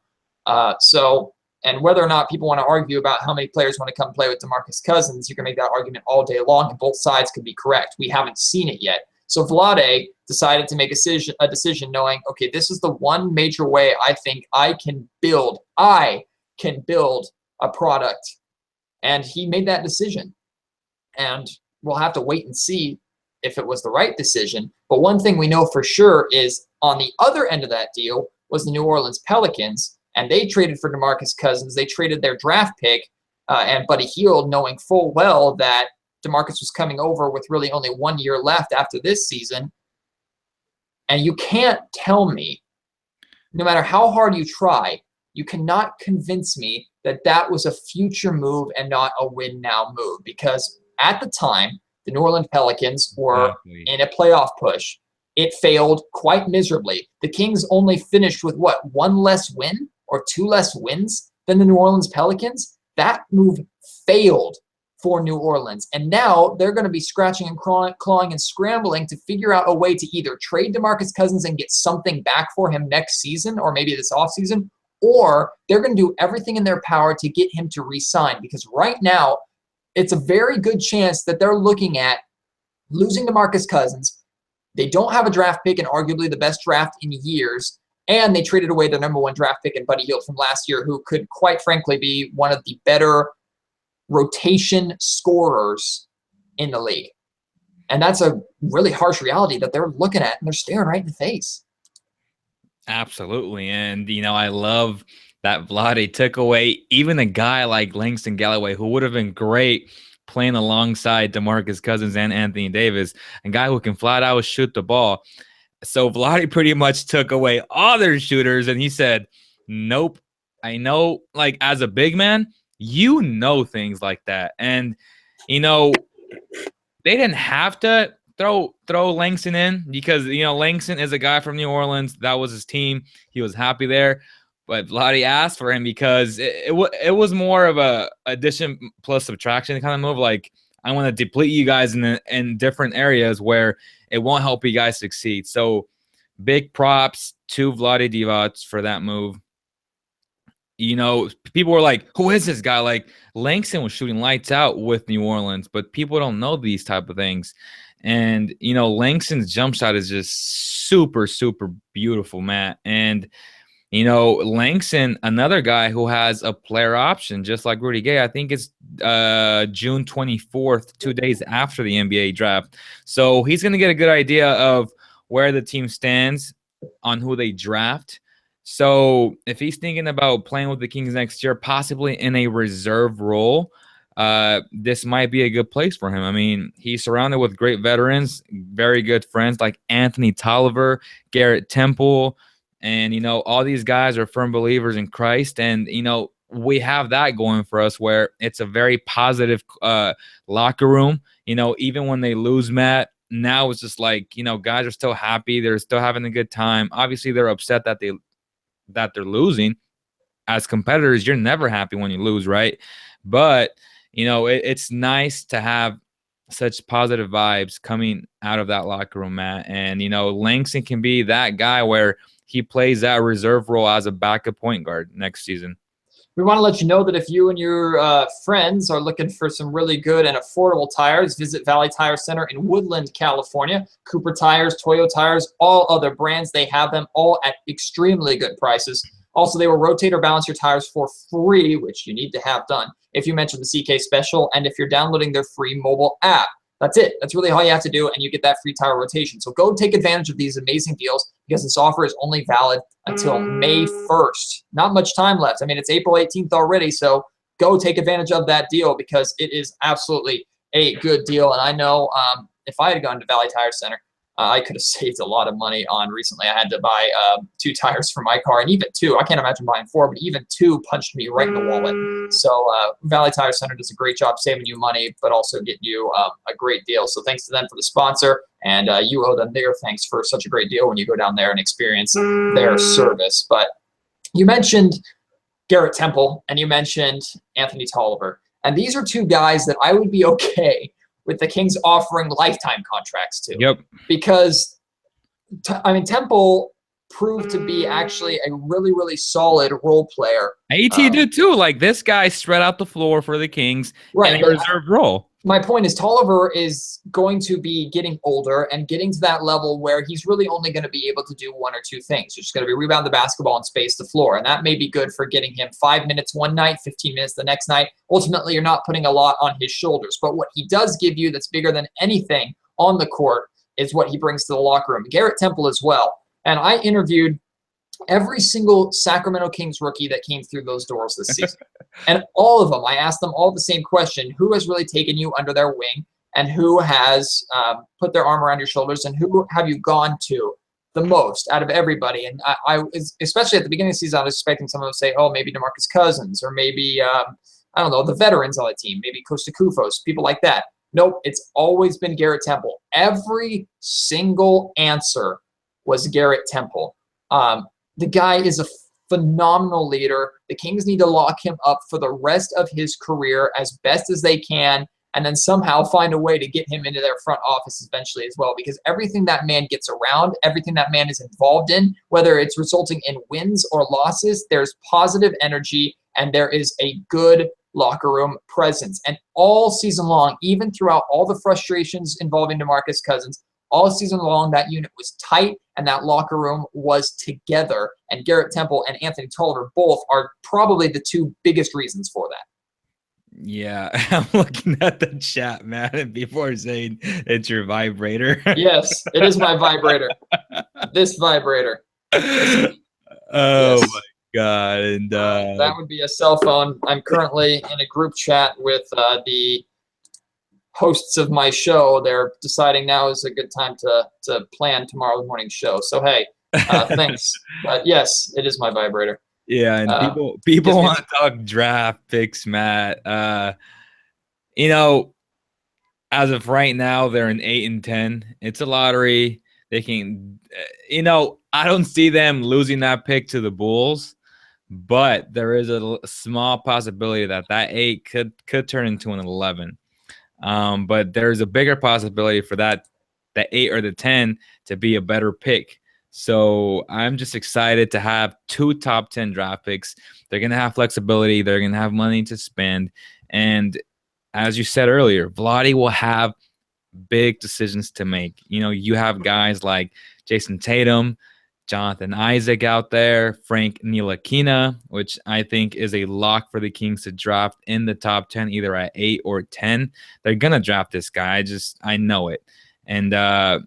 And whether or not people want to argue about how many players want to come play with DeMarcus Cousins, you can make that argument all day long, and both sides could be correct. We haven't seen it yet. So Vlade decided to make a decision knowing, okay, this is the one major way I think I can build a product. And he made that decision. And we'll have to wait and see if it was the right decision. But one thing we know for sure is on the other end of that deal was the New Orleans Pelicans. And they traded for DeMarcus Cousins. They traded their draft pick and Buddy Hield, knowing full well that DeMarcus was coming over with really only 1 year left after this season. And you can't tell me, no matter how hard you try, you cannot convince me that that was a future move and not a win-now move. Because at the time, the New Orleans Pelicans were in a playoff push. It failed quite miserably. The Kings only finished with, what, one less win or two less wins than the New Orleans Pelicans? That move failed for New Orleans. And now they're going to be scratching and clawing and scrambling to figure out a way to either trade DeMarcus Cousins and get something back for him next season or maybe this offseason, or they're going to do everything in their power to get him to re-sign. Because right now, it's a very good chance that they're looking at losing DeMarcus Cousins. They don't have a draft pick and arguably the best draft in years. And they traded away their #1 draft pick in Buddy Hield from last year, who could quite frankly be one of the better rotation scorers in the league. And that's a really harsh reality that they're looking at and they're staring right in the face. Absolutely. And, I love that Vlade took away even a guy like Langston Galloway, who would have been great playing alongside DeMarcus Cousins and Anthony Davis, a guy who can flat out shoot the ball. So Vlade pretty much took away all their shooters, and he said, nope, I know, like, as a big man, things like that. And, they didn't have to throw Langston in because, Langston is a guy from New Orleans. That was his team. He was happy there. But Vlade asked for him because it was more of a addition plus subtraction kind of move. Like, I want to deplete you guys in different areas where it won't help you guys succeed. So big props to Vlade Divac for that move. People were like, who is this guy? Like, Langston was shooting lights out with New Orleans, but people don't know these type of things. And, Langston's jump shot is just super, super beautiful, Matt. And, Langston, another guy who has a player option, just like Rudy Gay. I think it's June 24th, 2 days after the NBA draft. So he's going to get a good idea of where the team stands on who they draft. So if he's thinking about playing with the Kings next year, possibly in a reserve role, this might be a good place for him. I mean, he's surrounded with great veterans, very good friends like Anthony Tolliver, Garrett Temple, and, all these guys are firm believers in Christ. And, we have that going for us where it's a very positive locker room. Even when they lose, Matt, now it's just like, guys are still happy. They're still having a good time. Obviously, they're upset that they're losing. As competitors, you're never happy when you lose, right? But, it's nice to have such positive vibes coming out of that locker room, Matt. And, Langston can be that guy where he plays that reserve role as a backup point guard next season. We want to let you know that if you and your friends are looking for some really good and affordable tires, visit Valley Tire Center in Woodland, California. Cooper Tires, Toyo Tires, all other brands, they have them all at extremely good prices. Also, they will rotate or balance your tires for free, which you need to have done if you mention the CK Special and if you're downloading their free mobile app. That's it. That's really all you have to do, and you get that free tire rotation. So go take advantage of these amazing deals because this offer is only valid until May 1st. Not much time left. I mean, it's April 18th already, so go take advantage of that deal because it is absolutely a good deal. And I know if I had gone to Valley Tire Center, I could have saved a lot of money on recently. I had to buy 2 tires for my car, and even 2. I can't imagine buying 4, but even 2 punched me right in the wallet. So Valley Tire Center does a great job saving you money, but also getting you a great deal. So thanks to them for the sponsor, and you owe them their thanks for such a great deal when you go down there and experience their service. But you mentioned Garrett Temple, and you mentioned Anthony Tolliver, and these are 2 guys that I would be okay with the Kings offering lifetime contracts to. Yep. Because, Temple proved to be actually a really, really solid role player. AT did too. Like, this guy spread out the floor for the Kings in a reserve role. My point is Tolliver is going to be getting older and getting to that level where he's really only going to be able to do one or two things. He's just going to be rebound the basketball and space the floor. And that may be good for getting him 5 minutes one night, 15 minutes the next night. Ultimately, you're not putting a lot on his shoulders. But what he does give you that's bigger than anything on the court is what he brings to the locker room. Garrett Temple as well. And I interviewed every single Sacramento Kings rookie that came through those doors this season. And all of them, I asked them all the same question: who has really taken you under their wing, and who has put their arm around your shoulders, and who have you gone to the most out of everybody? And I was, especially at the beginning of the season, I was expecting someone to say, oh, maybe DeMarcus Cousins, or maybe, I don't know, the veterans on the team, maybe Costa Kufos, people like that. Nope, it's always been Garrett Temple. Every single answer was Garrett Temple. The guy is a phenomenal leader. The Kings need to lock him up for the rest of his career as best as they can, and then somehow find a way to get him into their front office eventually as well, because everything that man gets around, everything that man is involved in, whether it's resulting in wins or losses, there's positive energy and there is a good locker room presence. And all season long, even throughout all the frustrations involving DeMarcus Cousins, all season long, that unit was tight and that locker room was together. And Garrett Temple and Anthony Tolliver both are probably the two biggest reasons for that. Yeah, I'm looking at the chat, man, and before saying it's your vibrator. Yes, it is my vibrator. This vibrator. Oh, yes. My God. And that would be a cell phone. I'm currently in a group chat with the hosts of my show. They're deciding now is a good time to plan tomorrow morning's show. So, hey, thanks. But yes, it is my vibrator. Yeah, and people want to talk draft picks, Matt. You know, as of right now, they're in 8 and 10. It's a lottery. They can, I don't see them losing that pick to the Bulls, but there is a small possibility that 8 could turn into an 11. But there's a bigger possibility for the 8 or the 10 to be a better pick. So I'm just excited to have 2 top 10 draft picks. They're going to have flexibility. They're going to have money to spend. And as you said earlier, Vlade will have big decisions to make. You have guys like Jason Tatum, Jonathan Isaac out there, Frank Ntilikina, which I think is a lock for the Kings to draft in the top 10, either at 8 or 10. They're going to draft this guy. I know it. And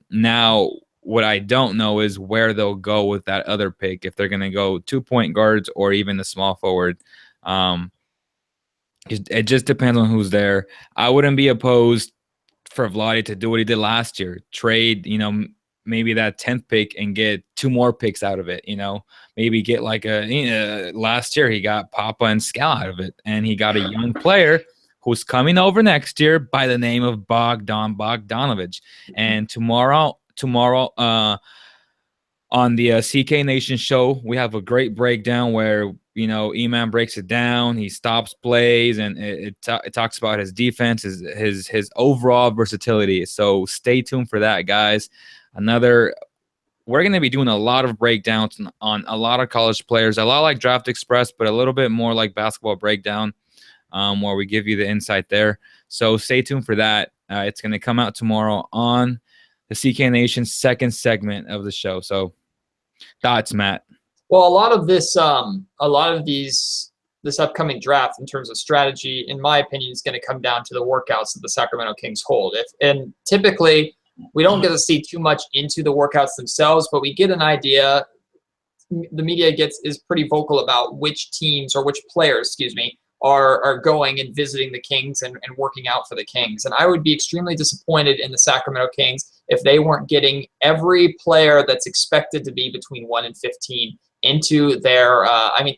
now what I don't know is where they'll go with that other pick, if they're going to go 2-point guards or even a small forward. It just depends on who's there. I wouldn't be opposed for Vlade to do what he did last year. Trade, maybe that 10th pick and get 2 more picks out of it. Maybe get like last year he got Papa and Scal out of it, and he got a young player who's coming over next year by the name of Bogdanovich. And tomorrow on the CK Nation show, we have a great breakdown where E-Man breaks it down. He stops plays, and it talks about his defense, his overall versatility. So stay tuned for that, guys. We're going to be doing a lot of breakdowns on a lot of college players, a lot like Draft Express, but a little bit more like Basketball Breakdown, where we give you the insight there. So stay tuned for that. It's going to come out tomorrow on the CK Nation second segment of the show. So thoughts, Matt? Well, a lot of this upcoming draft in terms of strategy, in my opinion, is going to come down to the workouts that the Sacramento Kings hold. And typically we don't get to see too much into the workouts themselves, but we get an idea. The media is pretty vocal about which teams or which players, are going and visiting the Kings and working out for the Kings. And I would be extremely disappointed in the Sacramento Kings if they weren't getting every player that's expected to be between 1 and 15 into their,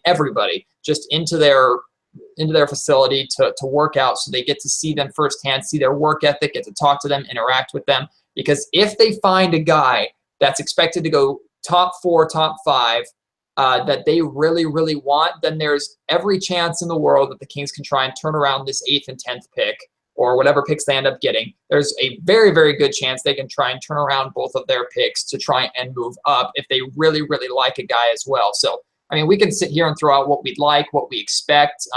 everybody just into their facility to work out, so they get to see them firsthand, see their work ethic, get to talk to them, interact with them. Because if they find a guy that's expected to go top 4, top 5, that they really, really want, then there's every chance in the world that the Kings can try and turn around this 8th and 10th pick or whatever picks they end up getting, there's a very, very good chance they can try and turn around both of their picks to try and move up if they really, really like a guy as well. So, I mean, we can sit here and throw out what we'd like, what we expect.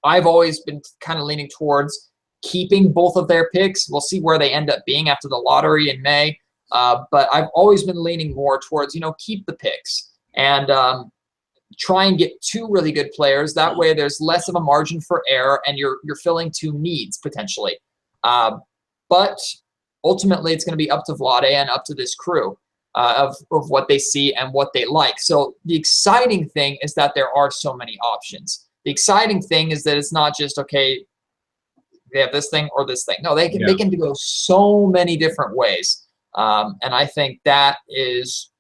I've always been kind of leaning towards keeping both of their picks. We'll see where they end up being after the lottery in May. But I've always been leaning more towards, keep the picks and try and get two really good players. That way there's less of a margin for error and you're filling two needs potentially. But ultimately it's going to be up to Vlade and up to this crew of what they see and what they like. So the exciting thing is that there are so many options. The exciting thing is that it's not just, okay, they have this thing or this thing. No, they can go so many different ways. And I think that is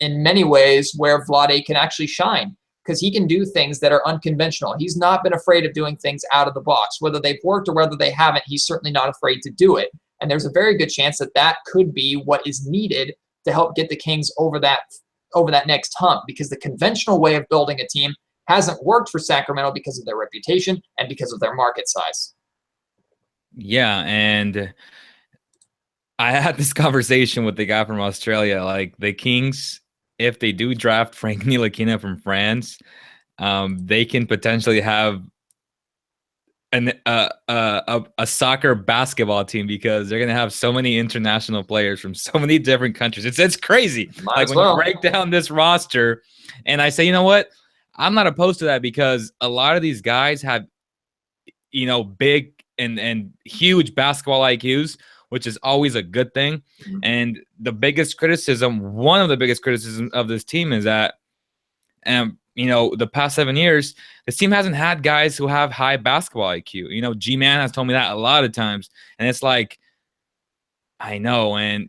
in many ways where Vlade can actually shine, because he can do things that are unconventional. He's not been afraid of doing things out of the box. Whether they've worked or whether they haven't, he's certainly not afraid to do it. And there's a very good chance that that could be what is needed to help get the Kings over that next hump, because the conventional way of building a team hasn't worked for Sacramento because of their reputation and because of their market size. Yeah, and I had this conversation with the guy from Australia. Like, the Kings, if they do draft Frank Ntilikina from France, they can potentially have a soccer basketball team, because they're gonna have so many international players from so many different countries. It's crazy. Like, when you break down this roster, and I say, you know what, I'm not opposed to that, because a lot of these guys have, big and huge basketball IQs, which is always a good thing. And one of the biggest criticisms of this team is that, the past 7 years, this team hasn't had guys who have high basketball IQ. G-Man has told me that a lot of times. And it's like, I know. And,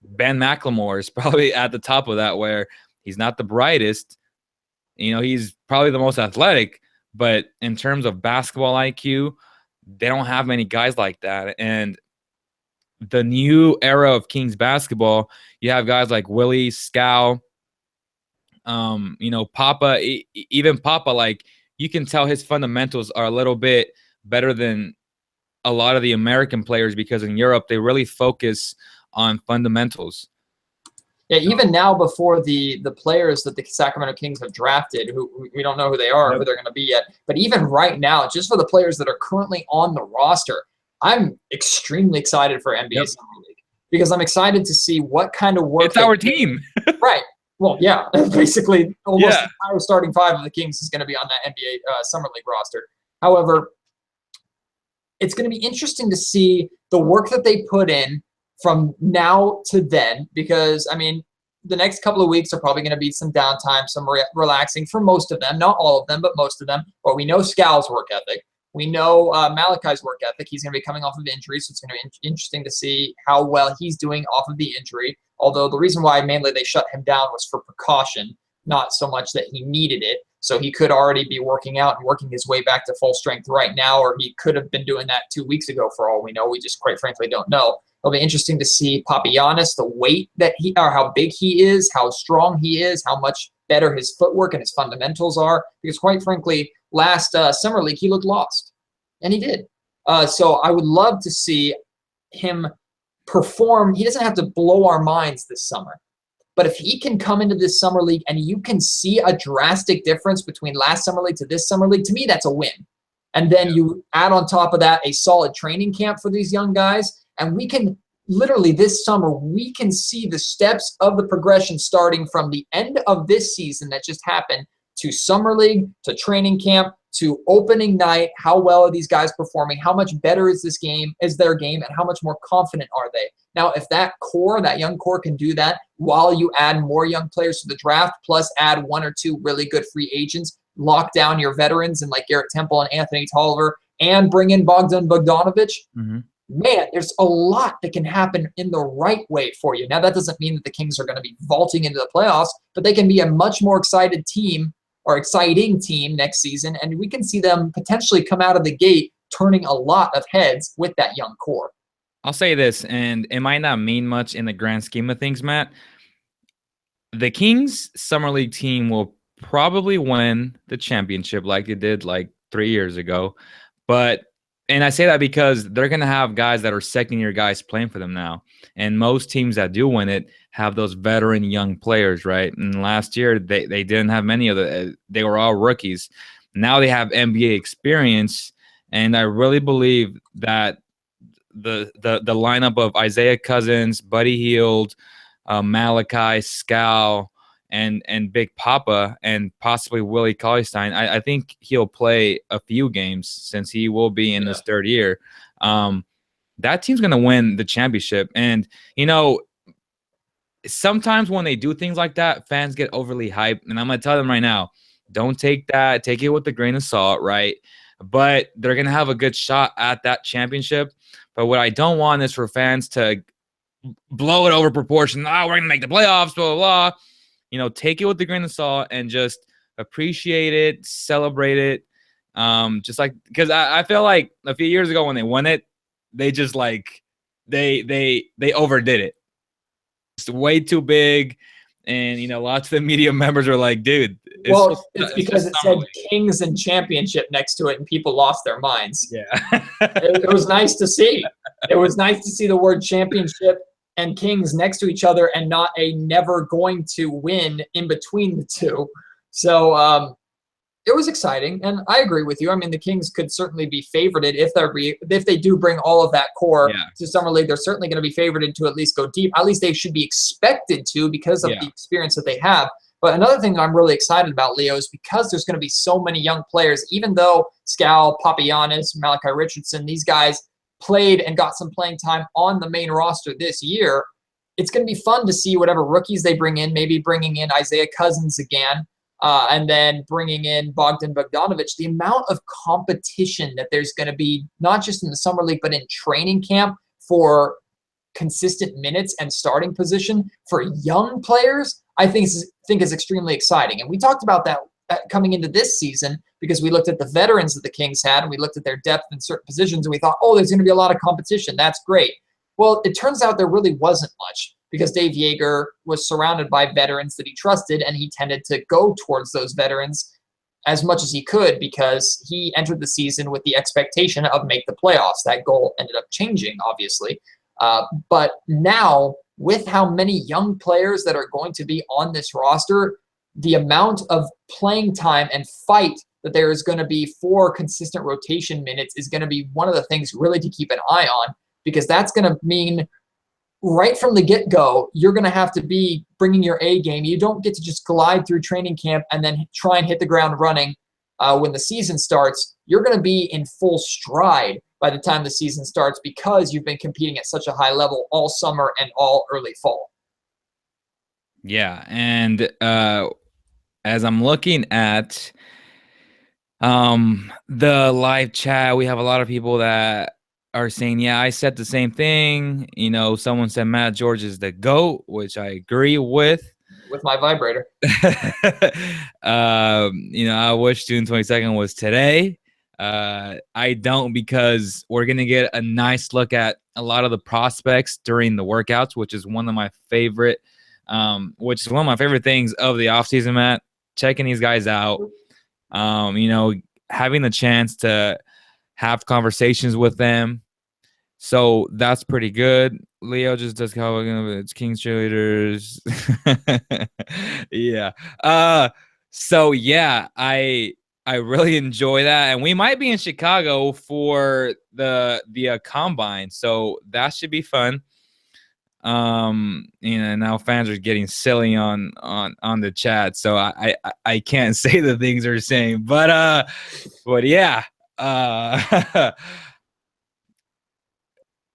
Ben McLemore is probably at the top of that, where he's not the brightest. He's probably the most athletic. But in terms of basketball IQ, they don't have many guys like that. And the new era of Kings basketball, you have guys like Willie, Scal, Papa, even Papa, like, you can tell his fundamentals are a little bit better than a lot of the American players, because in Europe, they really focus on fundamentals. Yeah, even now, before the players that the Sacramento Kings have drafted, who we don't know who they are, who they're going to be yet, but even right now, just for the players that are currently on the roster, I'm extremely excited for NBA Summer League, because I'm excited to see what kind of work. It's our team. Right. Well, yeah, basically almost the entire starting five of the Kings is going to be on that NBA Summer League roster. However, it's going to be interesting to see the work that they put in from now to then, because, I mean, the next couple of weeks are probably going to be some downtime, some relaxing for most of them. Not all of them, but most of them. But we know Scal's work ethic. We know Malachi's work ethic. He's going to be coming off of injury, so it's going to be interesting to see how well he's doing off of the injury. Although the reason why mainly they shut him down was for precaution, not so much that he needed it. So he could already be working out and working his way back to full strength right now, or he could have been doing that 2 weeks ago for all we know. We just quite frankly don't know. It'll be interesting to see Papagiannis, the weight that or how big he is, how strong he is, how much better his footwork and his fundamentals are. Because quite frankly, last Summer League, he looked lost. And he did. So I would love to see him perform. He doesn't have to blow our minds this summer. But if he can come into this Summer League and you can see a drastic difference between last Summer League to this Summer League, to me, that's a win. And then you add on top of that a solid training camp for these young guys. And we can literally this summer, we can see the steps of the progression starting from the end of this season that just happened to Summer League, to training camp, to opening night. How well are these guys performing? How much better is their game, and how much more confident are they? Now, if that young core can do that while you add more young players to the draft, plus add one or two really good free agents, lock down your veterans and like Garrett Temple and Anthony Tolliver, and bring in Bogdan Bogdanovic, man, there's a lot that can happen in the right way for you. Now, that doesn't mean that the Kings are going to be vaulting into the playoffs, but they can be a much more exciting team next season, and we can see them potentially come out of the gate turning a lot of heads with that young core. I'll say this, and it might not mean much in the grand scheme of things, Matt. The Kings Summer League team will probably win the championship like they did like 3 years ago, but And I say that because they're going to have guys that are second-year guys playing for them now. And most teams that do win it have those veteran young players, right? And last year, they didn't have many of they were all rookies. Now they have NBA experience. And I really believe that the lineup of Isaiah Cousins, Buddy Hield, Malachi, Scal, and Big Papa, and possibly Willie Cauley-Stein. I think he'll play a few games since he will be in his third year. That team's going to win the championship. And, sometimes when they do things like that, fans get overly hyped. And I'm going to tell them right now, don't take that. Take it with a grain of salt, right? But they're going to have a good shot at that championship. But what I don't want is for fans to blow it over proportion. We're going to make the playoffs, blah, blah, blah. Take it with a grain of salt and just appreciate it, celebrate it. Just like, because I feel like a few years ago when they won it, they just they overdid it. It's way too big. And, lots of the media members are like, dude. It's because it said Kings and Championship next to it, and people lost their minds. Yeah. It was nice to see. It was nice to see the word championship and Kings next to each other and not a never going to win in between the two. So it was exciting, and I agree with you. I mean, the Kings could certainly be favorited if they do bring all of that core to Summer League. They're certainly going to be favorited to at least go deep. At least they should be expected to because of the experience that they have. But another thing that I'm really excited about, Leo, is because there's going to be so many young players, even though Scal, Papagiannis, Malachi Richardson, these guys played and got some playing time on the main roster this year, it's going to be fun to see whatever rookies they bring in, maybe bringing in Isaiah Cousins again, and then bringing in Bogdan Bogdanovic. The amount of competition that there's going to be, not just in the Summer League, but in training camp for consistent minutes and starting position for young players, I think is extremely exciting. And we talked about that coming into this season because we looked at the veterans that the Kings had and we looked at their depth in certain positions and we thought, there's going to be a lot of competition. That's great. Well, it turns out there really wasn't much because Dave Yeager was surrounded by veterans that he trusted, and he tended to go towards those veterans as much as he could because he entered the season with the expectation of make the playoffs. That goal ended up changing, obviously. But now, with how many young players that are going to be on this roster, the amount of playing time and fight that there is going to be for consistent rotation minutes is going to be one of the things really to keep an eye on, because that's going to mean right from the get-go, you're going to have to be bringing your A game. You don't get to just glide through training camp and then try and hit the ground running when the season starts. You're going to be in full stride by the time the season starts because you've been competing at such a high level all summer and all early fall. Yeah, and as I'm looking at the live chat, we have a lot of people that are saying, yeah, I said the same thing. Someone said Matt George is the GOAT, which I agree with. With my vibrator. I wish June 22nd was today. I don't, because we're going to get a nice look at a lot of the prospects during the workouts, which is one of my favorite things of the offseason, Matt. Checking these guys out, having the chance to have conversations with them. So that's pretty good. Leo just does it's Kings cheerleaders. Yeah. So yeah, I really enjoy that, and we might be in Chicago for the combine, so that should be fun. Now fans are getting silly on the chat, so I can't say the things they're saying, but yeah.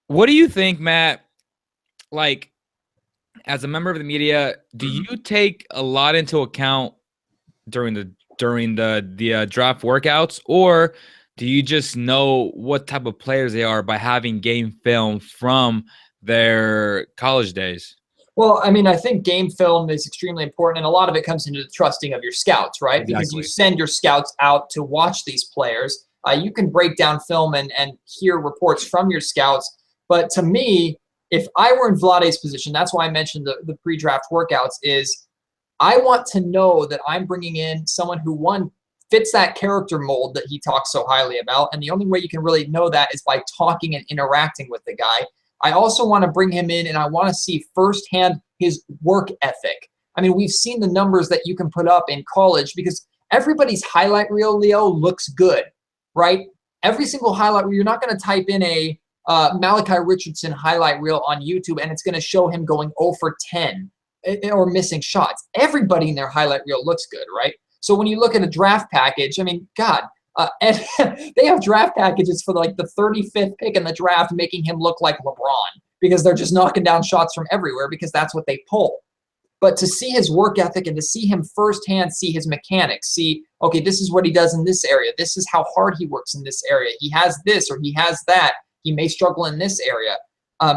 What do you think, Matt? Like, as a member of the media, do you take a lot into account during the draft workouts, or do you just know what type of players they are by having game film from their college days? Well, I mean, I think game film is extremely important, and a lot of it comes into the trusting of your scouts, right? Exactly. Because you send your scouts out to watch these players. You can break down film and hear reports from your scouts. But to me, if I were in Vlade's position, that's why I mentioned the pre-draft workouts, is I want to know that I'm bringing in someone who, one, fits that character mold that he talks so highly about. And the only way you can really know that is by talking and interacting with the guy. I also want to bring him in, and I want to see firsthand his work ethic. I mean, we've seen the numbers that you can put up in college because everybody's highlight reel, Leo, looks good, right? Every single highlight reel, you're not going to type in a Malachi Richardson highlight reel on YouTube and it's going to show him going 0 for 10 or missing shots. Everybody in their highlight reel looks good, right? So when you look at a draft package, I mean, God, and they have draft packages for like the 35th pick in the draft, making him look like LeBron because they're just knocking down shots from everywhere because that's what they pull. But to see his work ethic and to see him firsthand, see his mechanics, see, okay, this is what he does in this area. This is how hard he works in this area. He has this or he has that. He may struggle in this area.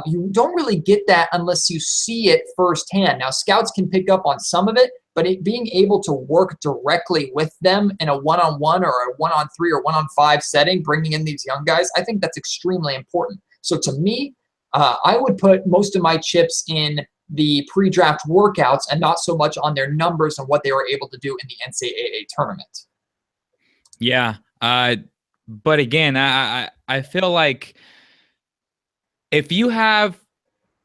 You don't really get that unless you see it firsthand. Now, scouts can pick up on some of it, but being able to work directly with them in a one-on-one or a one-on-3 or one-on-5 setting, bringing in these young guys, I think that's extremely important. So to me, I would put most of my chips in the pre-draft workouts and not so much on their numbers and what they were able to do in the NCAA tournament. Yeah. But again, I feel like if you have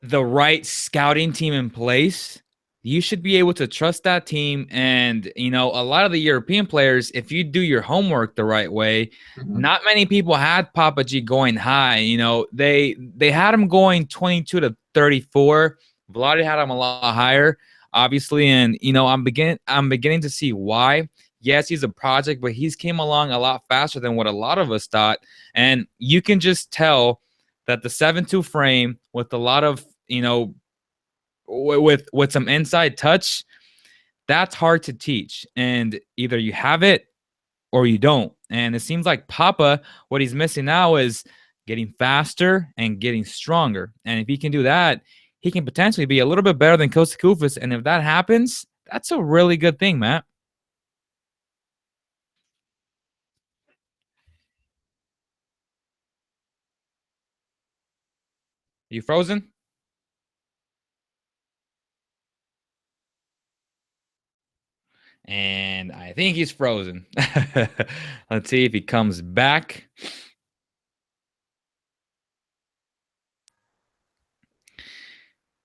the right scouting team in place, you should be able to trust that team. And, you know, a lot of the European players, if you do your homework the right way, not many people had Papa G going high. You know, they had him going 22 to 34. Vlade had him a lot higher, obviously. And, you know, I'm beginning to see why. Yes, he's a project, but he's came along a lot faster than what a lot of us thought. And you can just tell that the 7'2" frame with a lot of, you know, with some inside touch, that's hard to teach. And either you have it or you don't. And it seems like Papa, what he's missing now is getting faster and getting stronger. And if he can do that, he can potentially be a little bit better than Kosta. And if that happens, that's a really good thing, Matt. You frozen? And I think he's frozen. Let's see if he comes back.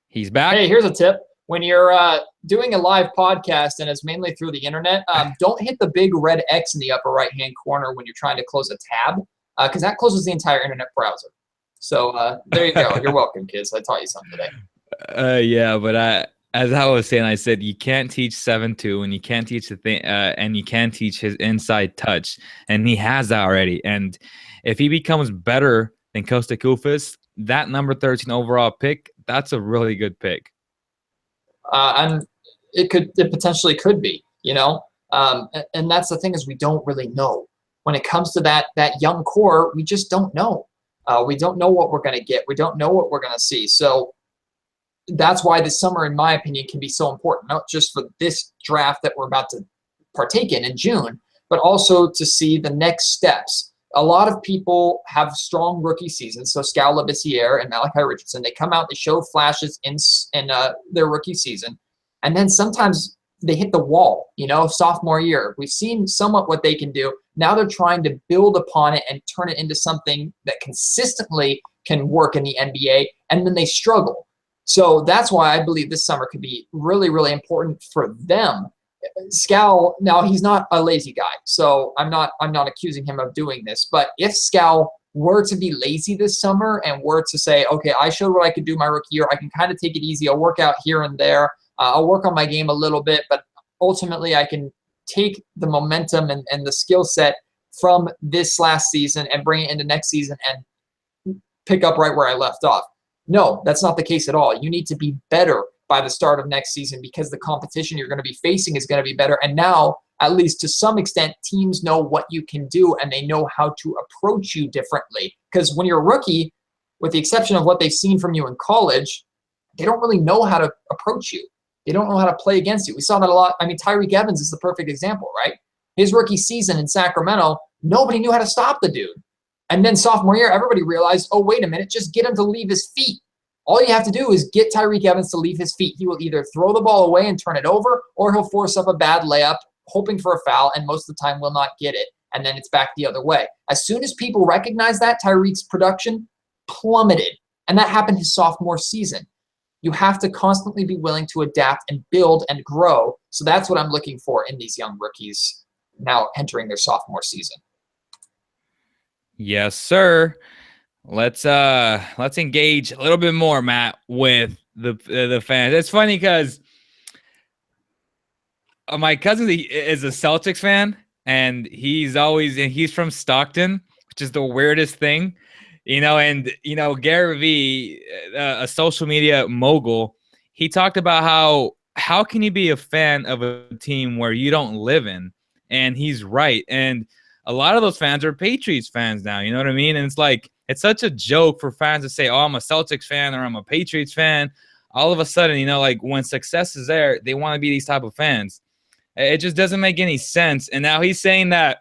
He's back. Hey, here's a tip. When you're doing a live podcast and it's mainly through the internet, don't hit the big red X in the upper right-hand corner when you're trying to close a tab because that closes the entire internet browser. So there you go. You're welcome, kids. I taught you something today. Yeah, but as I was saying, I said you can't teach 7'2", and you can't teach the thing, and you can't teach his inside touch, and he has that already. And if he becomes better than Kosta, that number 13 overall pick, that's a really good pick. And it potentially could be, you know. And that's the thing is we don't really know. When it comes to that young core, we just don't know. We don't know what we're going to get. We don't know what we're going to see. So that's why this summer, in my opinion, can be so important, not just for this draft that we're about to partake in June, but also to see the next steps. A lot of people have strong rookie seasons. So Skal Labissiere and Malachi Richardson, they come out, they show flashes in their rookie season, and then sometimes they hit the wall, you know, sophomore year. We've seen somewhat what they can do. Now they're trying to build upon it and turn it into something that consistently can work in the NBA, and then they struggle. So that's why I believe this summer could be really, really important for them. Skal, now he's not a lazy guy, so I'm not accusing him of doing this. But if Skal were to be lazy this summer and were to say, okay, I showed what I could do my rookie year, I can kind of take it easy. I'll work out here and there. I'll work on my game a little bit, but ultimately I can take the momentum and the skill set from this last season and bring it into next season and pick up right where I left off. No, that's not the case at all. You need to be better by the start of next season because the competition you're going to be facing is going to be better. And now, at least to some extent, teams know what you can do and they know how to approach you differently. Because when you're a rookie, with the exception of what they've seen from you in college, they don't really know how to approach you. They don't know how to play against you. We saw that a lot. I mean, Tyreke Evans is the perfect example, right? His rookie season in Sacramento, nobody knew how to stop the dude. And then sophomore year, everybody realized, oh, wait a minute, just get him to leave his feet. All you have to do is get Tyreke Evans to leave his feet. He will either throw the ball away and turn it over, or he'll force up a bad layup, hoping for a foul and most of the time will not get it. And then it's back the other way. As soon as people recognize that, Tyreek's production plummeted. And that happened his sophomore season. You have to constantly be willing to adapt and build and grow. So that's what I'm looking for in these young rookies now entering their sophomore season. Yes, sir. Let's engage a little bit more, Matt, with the fans. It's funny because my cousin is a Celtics fan, and he's from Stockton, which is the weirdest thing, and Gary Vee, a social media mogul, he talked about how can you be a fan of a team where you don't live in, and he's right. And a lot of those fans are Patriots fans now, you know what I mean? And it's like, it's such a joke for fans to say, oh, I'm a Celtics fan or I'm a Patriots fan. All of a sudden, like when success is there, they want to be these type of fans. It just doesn't make any sense. And now he's saying that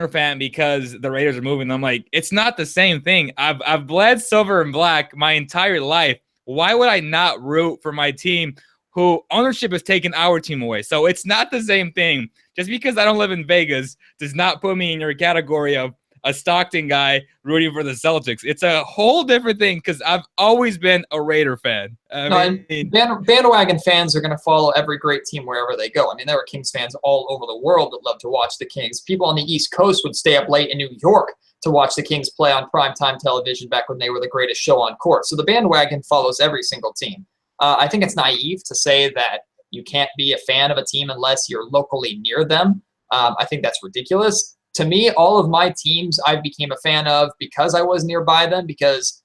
fan because the Raiders are moving. I'm like, it's not the same thing. I've bled silver and black my entire life. Why would I not root for my team who ownership has taken our team away? So it's not the same thing. Just because I don't live in Vegas does not put me in your category of a Stockton guy rooting for the Celtics. It's a whole different thing because I've always been a Raider fan. Bandwagon fans are going to follow every great team wherever they go. I mean, there are Kings fans all over the world that love to watch the Kings. People on the East Coast would stay up late in New York to watch the Kings play on primetime television back when they were the greatest show on court. So the bandwagon follows every single team. I think it's naive to say that you can't be a fan of a team unless you're locally near them. I think that's ridiculous. To me, all of my teams I became a fan of because I was nearby them, because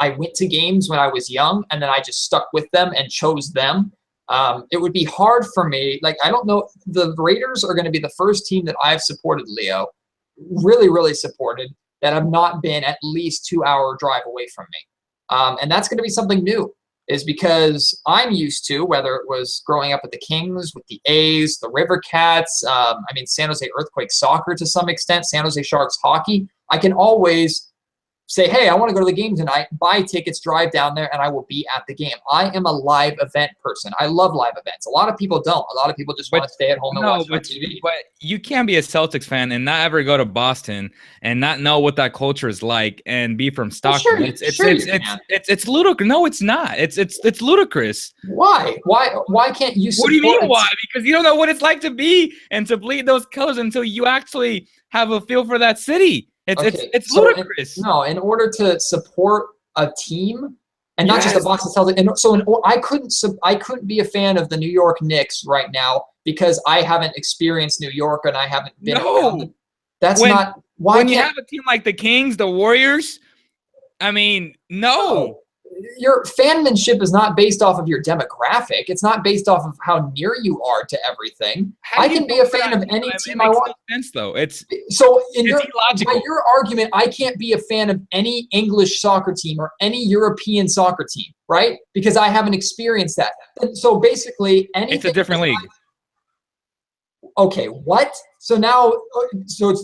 I went to games when I was young, and then I just stuck with them and chose them. It would be hard for me. Like, I don't know. The Raiders are going to be the first team that I've supported, Leo, really, really supported, that have not been at least 2-hour drive away from me. And that's going to be something new, is because I'm used to, whether it was growing up with the Kings, with the A's, the River Cats, San Jose Earthquake soccer to some extent, San Jose Sharks hockey, I can always say, hey, I want to go to the game tonight, buy tickets, drive down there, and I will be at the game. I am a live event person. I love live events. A lot of people don't. A lot of people just want to stay at home and watch on TV. But you can't be a Celtics fan and not ever go to Boston and not know what that culture is like and be from Stockton. It's ludicrous. No, it's not. It's ludicrous. Why? Why can't you support? What do you mean why? Because you don't know what it's like to be and to bleed those colors until you actually have a feel for that city. It's ludicrous. In order to support a team, and not just the Boston Celtics, I couldn't be a fan of the New York Knicks right now because I haven't experienced New York and I haven't been around them. That's not why. When you have a team like the Kings, the Warriors, no. Your fanmanship is not based off of your demographic. It's not based off of how near you are to everything. I can be a fan of any team I want. No sense, though. By your argument, I can't be a fan of any English soccer team or any European soccer team, right? Because I haven't experienced that. So basically, anything. It's a different league. Okay, what? So now,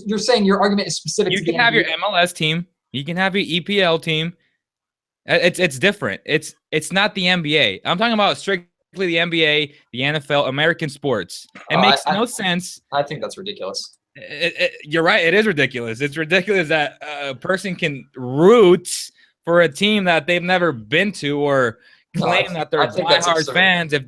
you're saying your argument is specific. You can have your MLS team. You can have your EPL team. It's different. It's not the NBA. I'm talking about strictly the NBA, the NFL, American sports. It makes no sense. I think that's ridiculous. You're right. It is ridiculous. It's ridiculous that a person can root for a team that they've never been to or claim that they're diehard fans if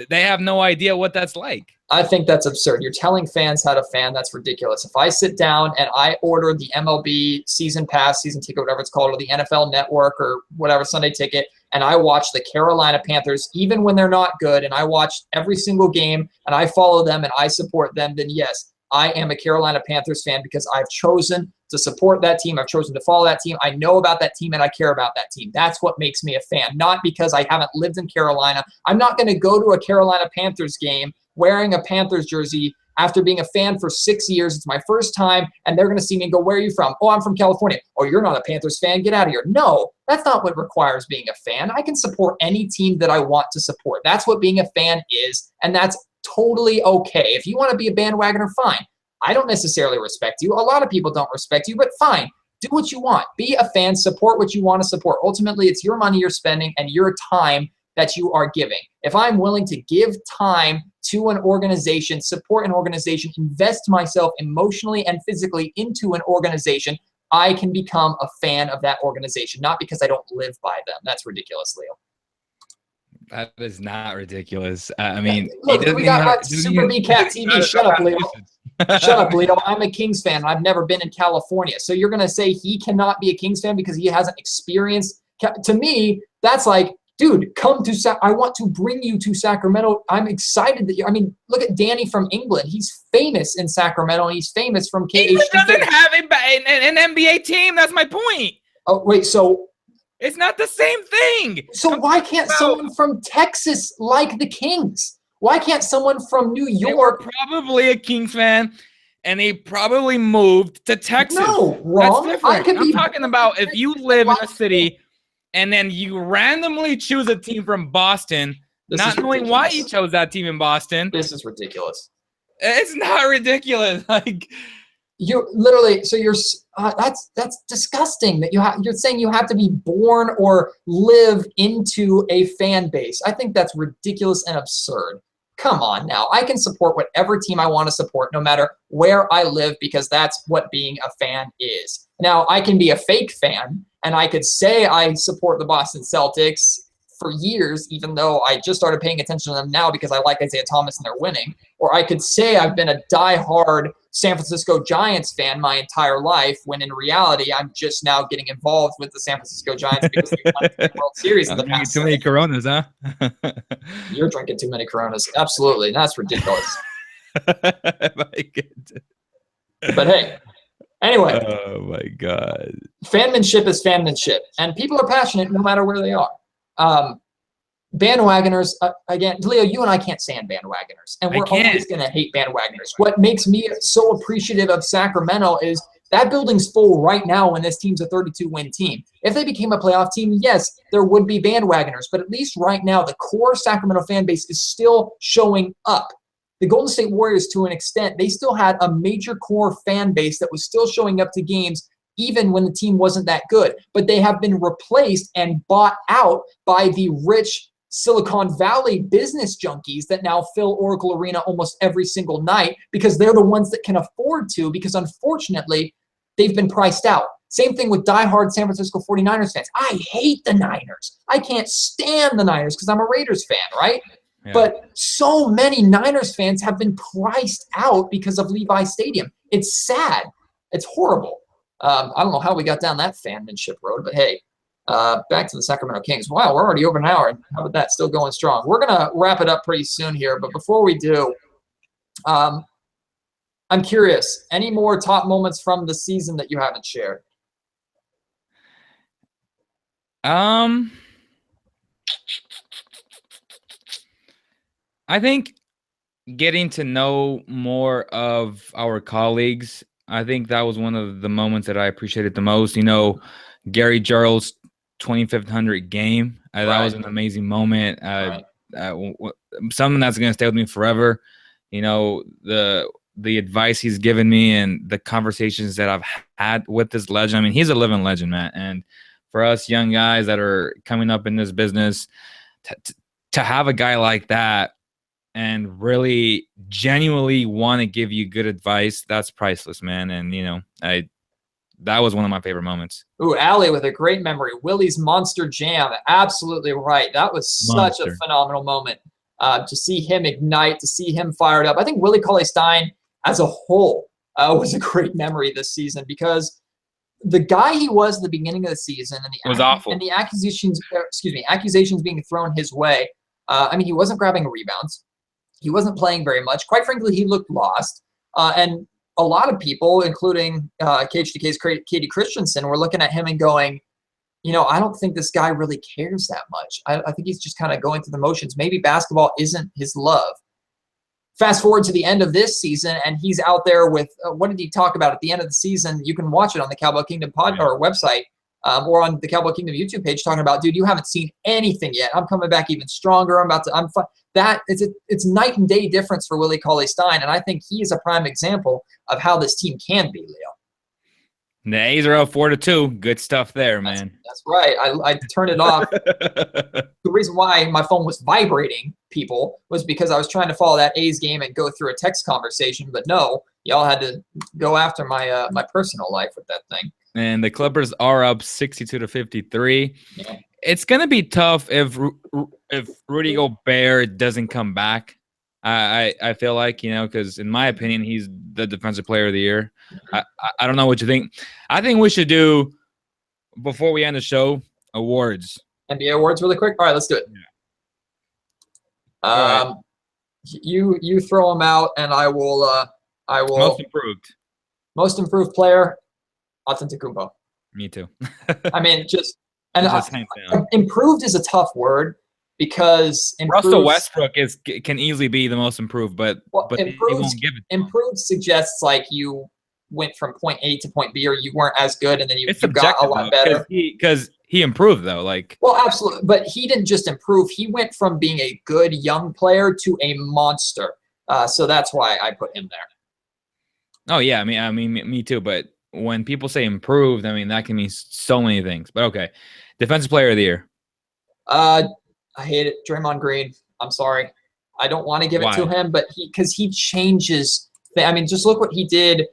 they have no idea what that's like. I think that's absurd. You're telling fans how to fan. That's ridiculous. If I sit down and I order the MLB season pass, season ticket, whatever it's called, or the NFL Network or whatever, Sunday ticket, and I watch the Carolina Panthers, even when they're not good, and I watch every single game and I follow them and I support them, then yes, I am a Carolina Panthers fan because I've chosen to support that team. I've chosen to follow that team. I know about that team and I care about that team. That's what makes me a fan, not because I haven't lived in Carolina. I'm not going to go to a Carolina Panthers game wearing a Panthers jersey after being a fan for 6 years. It's my first time, and they're going to see me and go, where are you from? Oh, I'm from California. Oh, you're not a Panthers fan. Get out of here. No, that's not what requires being a fan. I can support any team that I want to support. That's what being a fan is, and that's totally okay. If you want to be a bandwagoner, fine. I don't necessarily respect you. A lot of people don't respect you, but fine. Do what you want. Be a fan. Support what you want to support. Ultimately, it's your money you're spending and your time that you are giving. If I'm willing to give time to an organization, support an organization, invest myself emotionally and physically into an organization, I can become a fan of that organization, not because I don't live by them. That's ridiculous, Leo. That is not ridiculous. I mean, look, we got Super B Cat TV. Shut up, Leo. Shut up, Leo. I'm a Kings fan. I've never been in California. So you're going to say he cannot be a Kings fan because he hasn't experienced? To me, that's like, dude, come to I want to bring you to Sacramento. I'm excited that I mean, look at Danny from England. He's famous in Sacramento, and he's famous from KH. He doesn't have an NBA team. That's my point. Oh, wait, so it's not the same thing. So why can't someone from Texas like the Kings? Why can't someone from New York? They were probably a Kings fan, and they probably moved to Texas. No, wrong. That's different. I'm talking about if you live in a city and then you randomly choose a team from Boston, not knowing why you chose that team in Boston. This is ridiculous. It's not ridiculous. Like, you're literally, so you're that's disgusting that you're saying you have to be born or live into a fan base. I think that's ridiculous and absurd. Come on now. I can support whatever team I want to support no matter where I live because that's what being a fan is. Now, I can be a fake fan and I could say I support the Boston Celtics for years, even though I just started paying attention to them now because I like Isaiah Thomas and they're winning. Or I could say I've been a diehard San Francisco Giants fan my entire life, when in reality, I'm just now getting involved with the San Francisco Giants because they won the World Series in the past. Too many Coronas, huh? You're drinking too many Coronas. Absolutely. That's ridiculous. My goodness. But hey, anyway. Oh, my God. Fanmanship is fanmanship, and people are passionate no matter where they are. Bandwagoners, again, Leo, you and I can't stand bandwagoners, and we're always going to hate bandwagoners. What makes me so appreciative of Sacramento is that building's full right now when this team's a 32-win team. If they became a playoff team, yes, there would be bandwagoners, but at least right now, the core Sacramento fan base is still showing up. The Golden State Warriors, to an extent, they still had a major core fan base that was still showing up to games even when the team wasn't that good. But they have been replaced and bought out by the rich Silicon Valley business junkies that now fill Oracle Arena almost every single night because they're the ones that can afford to, because unfortunately, they've been priced out. Same thing with diehard San Francisco 49ers fans. I hate the Niners. I can't stand the Niners because I'm a Raiders fan, right? Yeah. But so many Niners fans have been priced out because of Levi Stadium. It's sad. It's horrible. I don't know how we got down that fanmanship road, but hey, back to the Sacramento Kings. Wow, we're already over an hour. How about that? Still going strong. We're going to wrap it up pretty soon here, but before we do, I'm curious, any more top moments from the season that you haven't shared? I think getting to know more of our colleagues, I think that was one of the moments that I appreciated the most. You know, Gary Jarl's 2500 game, that was an amazing moment. Something that's going to stay with me forever. You know, the advice he's given me and the conversations that I've had with this legend. I mean, he's a living legend, man. And for us young guys that are coming up in this business, to have a guy like that and really genuinely want to give you good advice, that's priceless, man. And, you know, that was one of my favorite moments. Ooh, Allie with a great memory. Willie's Monster Jam. Absolutely right. That was such a phenomenal moment. To see him ignite, to see him fired up. I think Willie Cauley-Stein as a whole was a great memory this season, because the guy he was at the beginning of the season and was awful. And the accusations being thrown his way. I mean, he wasn't grabbing rebounds. He wasn't playing very much. Quite frankly, he looked lost. And a lot of people, including KH2K's Katie Christensen, were looking at him and going, you know, I don't think this guy really cares that much. I think he's just kind of going through the motions. Maybe basketball isn't his love. Fast forward to the end of this season, and he's out there with what did he talk about at the end of the season? You can watch it on the Cowboy Kingdom or website or on the Cowboy Kingdom YouTube page, talking about, dude, you haven't seen anything yet. I'm coming back even stronger. It's night and day difference for Willie Cauley-Stein, and I think he is a prime example of how this team can be, Leo. The A's are up 4-2. Good stuff there, man. That's right. I turned it off. The reason why my phone was vibrating, people, was because I was trying to follow that A's game and go through a text conversation. But no, y'all had to go after my my personal life with that thing. And the Clippers are up 62-53. Yeah. It's gonna be tough if Rudy Gobert doesn't come back. I feel like, because in my opinion, he's the defensive player of the year. I don't know what you think. I think we should do, before we end the show, awards. NBA awards really quick. All right, let's do it. Yeah. You throw them out, and I will. Most improved. Most improved player, Antetokounmpo. Me too. I mean, Hands down. Improved is a tough word because Russell Westbrook can easily be the most improved, but improved, he won't give it. Improved suggests like you went from point A to point B, or you weren't as good, and then you got a lot better. Because he improved though, Well, absolutely, but he didn't just improve. He went from being a good young player to a monster. So that's why I put him there. Oh yeah, I mean, me too. But when people say improved, I mean that can mean so many things. But okay, defensive player of the year. I hate it, Draymond Green. I'm sorry, I don't want to give it to him, but because he changes. I mean, just look what he did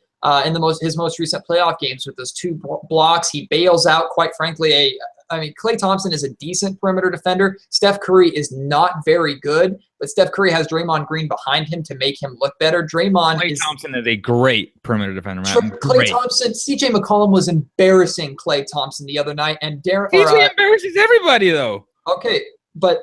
in his most recent playoff games with those 2 blocks. He bails out, quite frankly, Klay Thompson is a decent perimeter defender. Steph Curry is not very good, but Steph Curry has Draymond Green behind him to make him look better. Klay Thompson is a great perimeter defender, man. Klay Thompson, CJ McCollum was embarrassing Klay Thompson the other night, and CJ embarrasses everybody though. Okay, but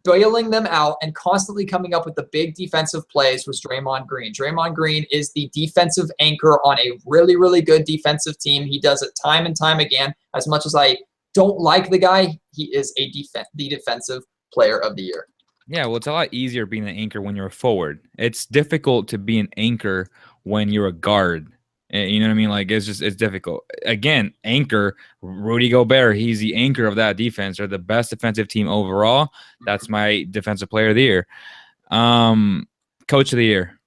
bailing them out and constantly coming up with the big defensive plays was Draymond Green. Draymond Green is the defensive anchor on a really, really good defensive team. He does it time and time again. As much as I don't like the guy, he is the defensive player of the year. Yeah, well, it's a lot easier being an anchor when you're a forward. It's difficult to be an anchor when you're a guard. You know what I mean? Like, it's difficult. Again, anchor, Rudy Gobert, he's the anchor of that defense. They're the best defensive team overall. That's my defensive player of the year. Coach of the year.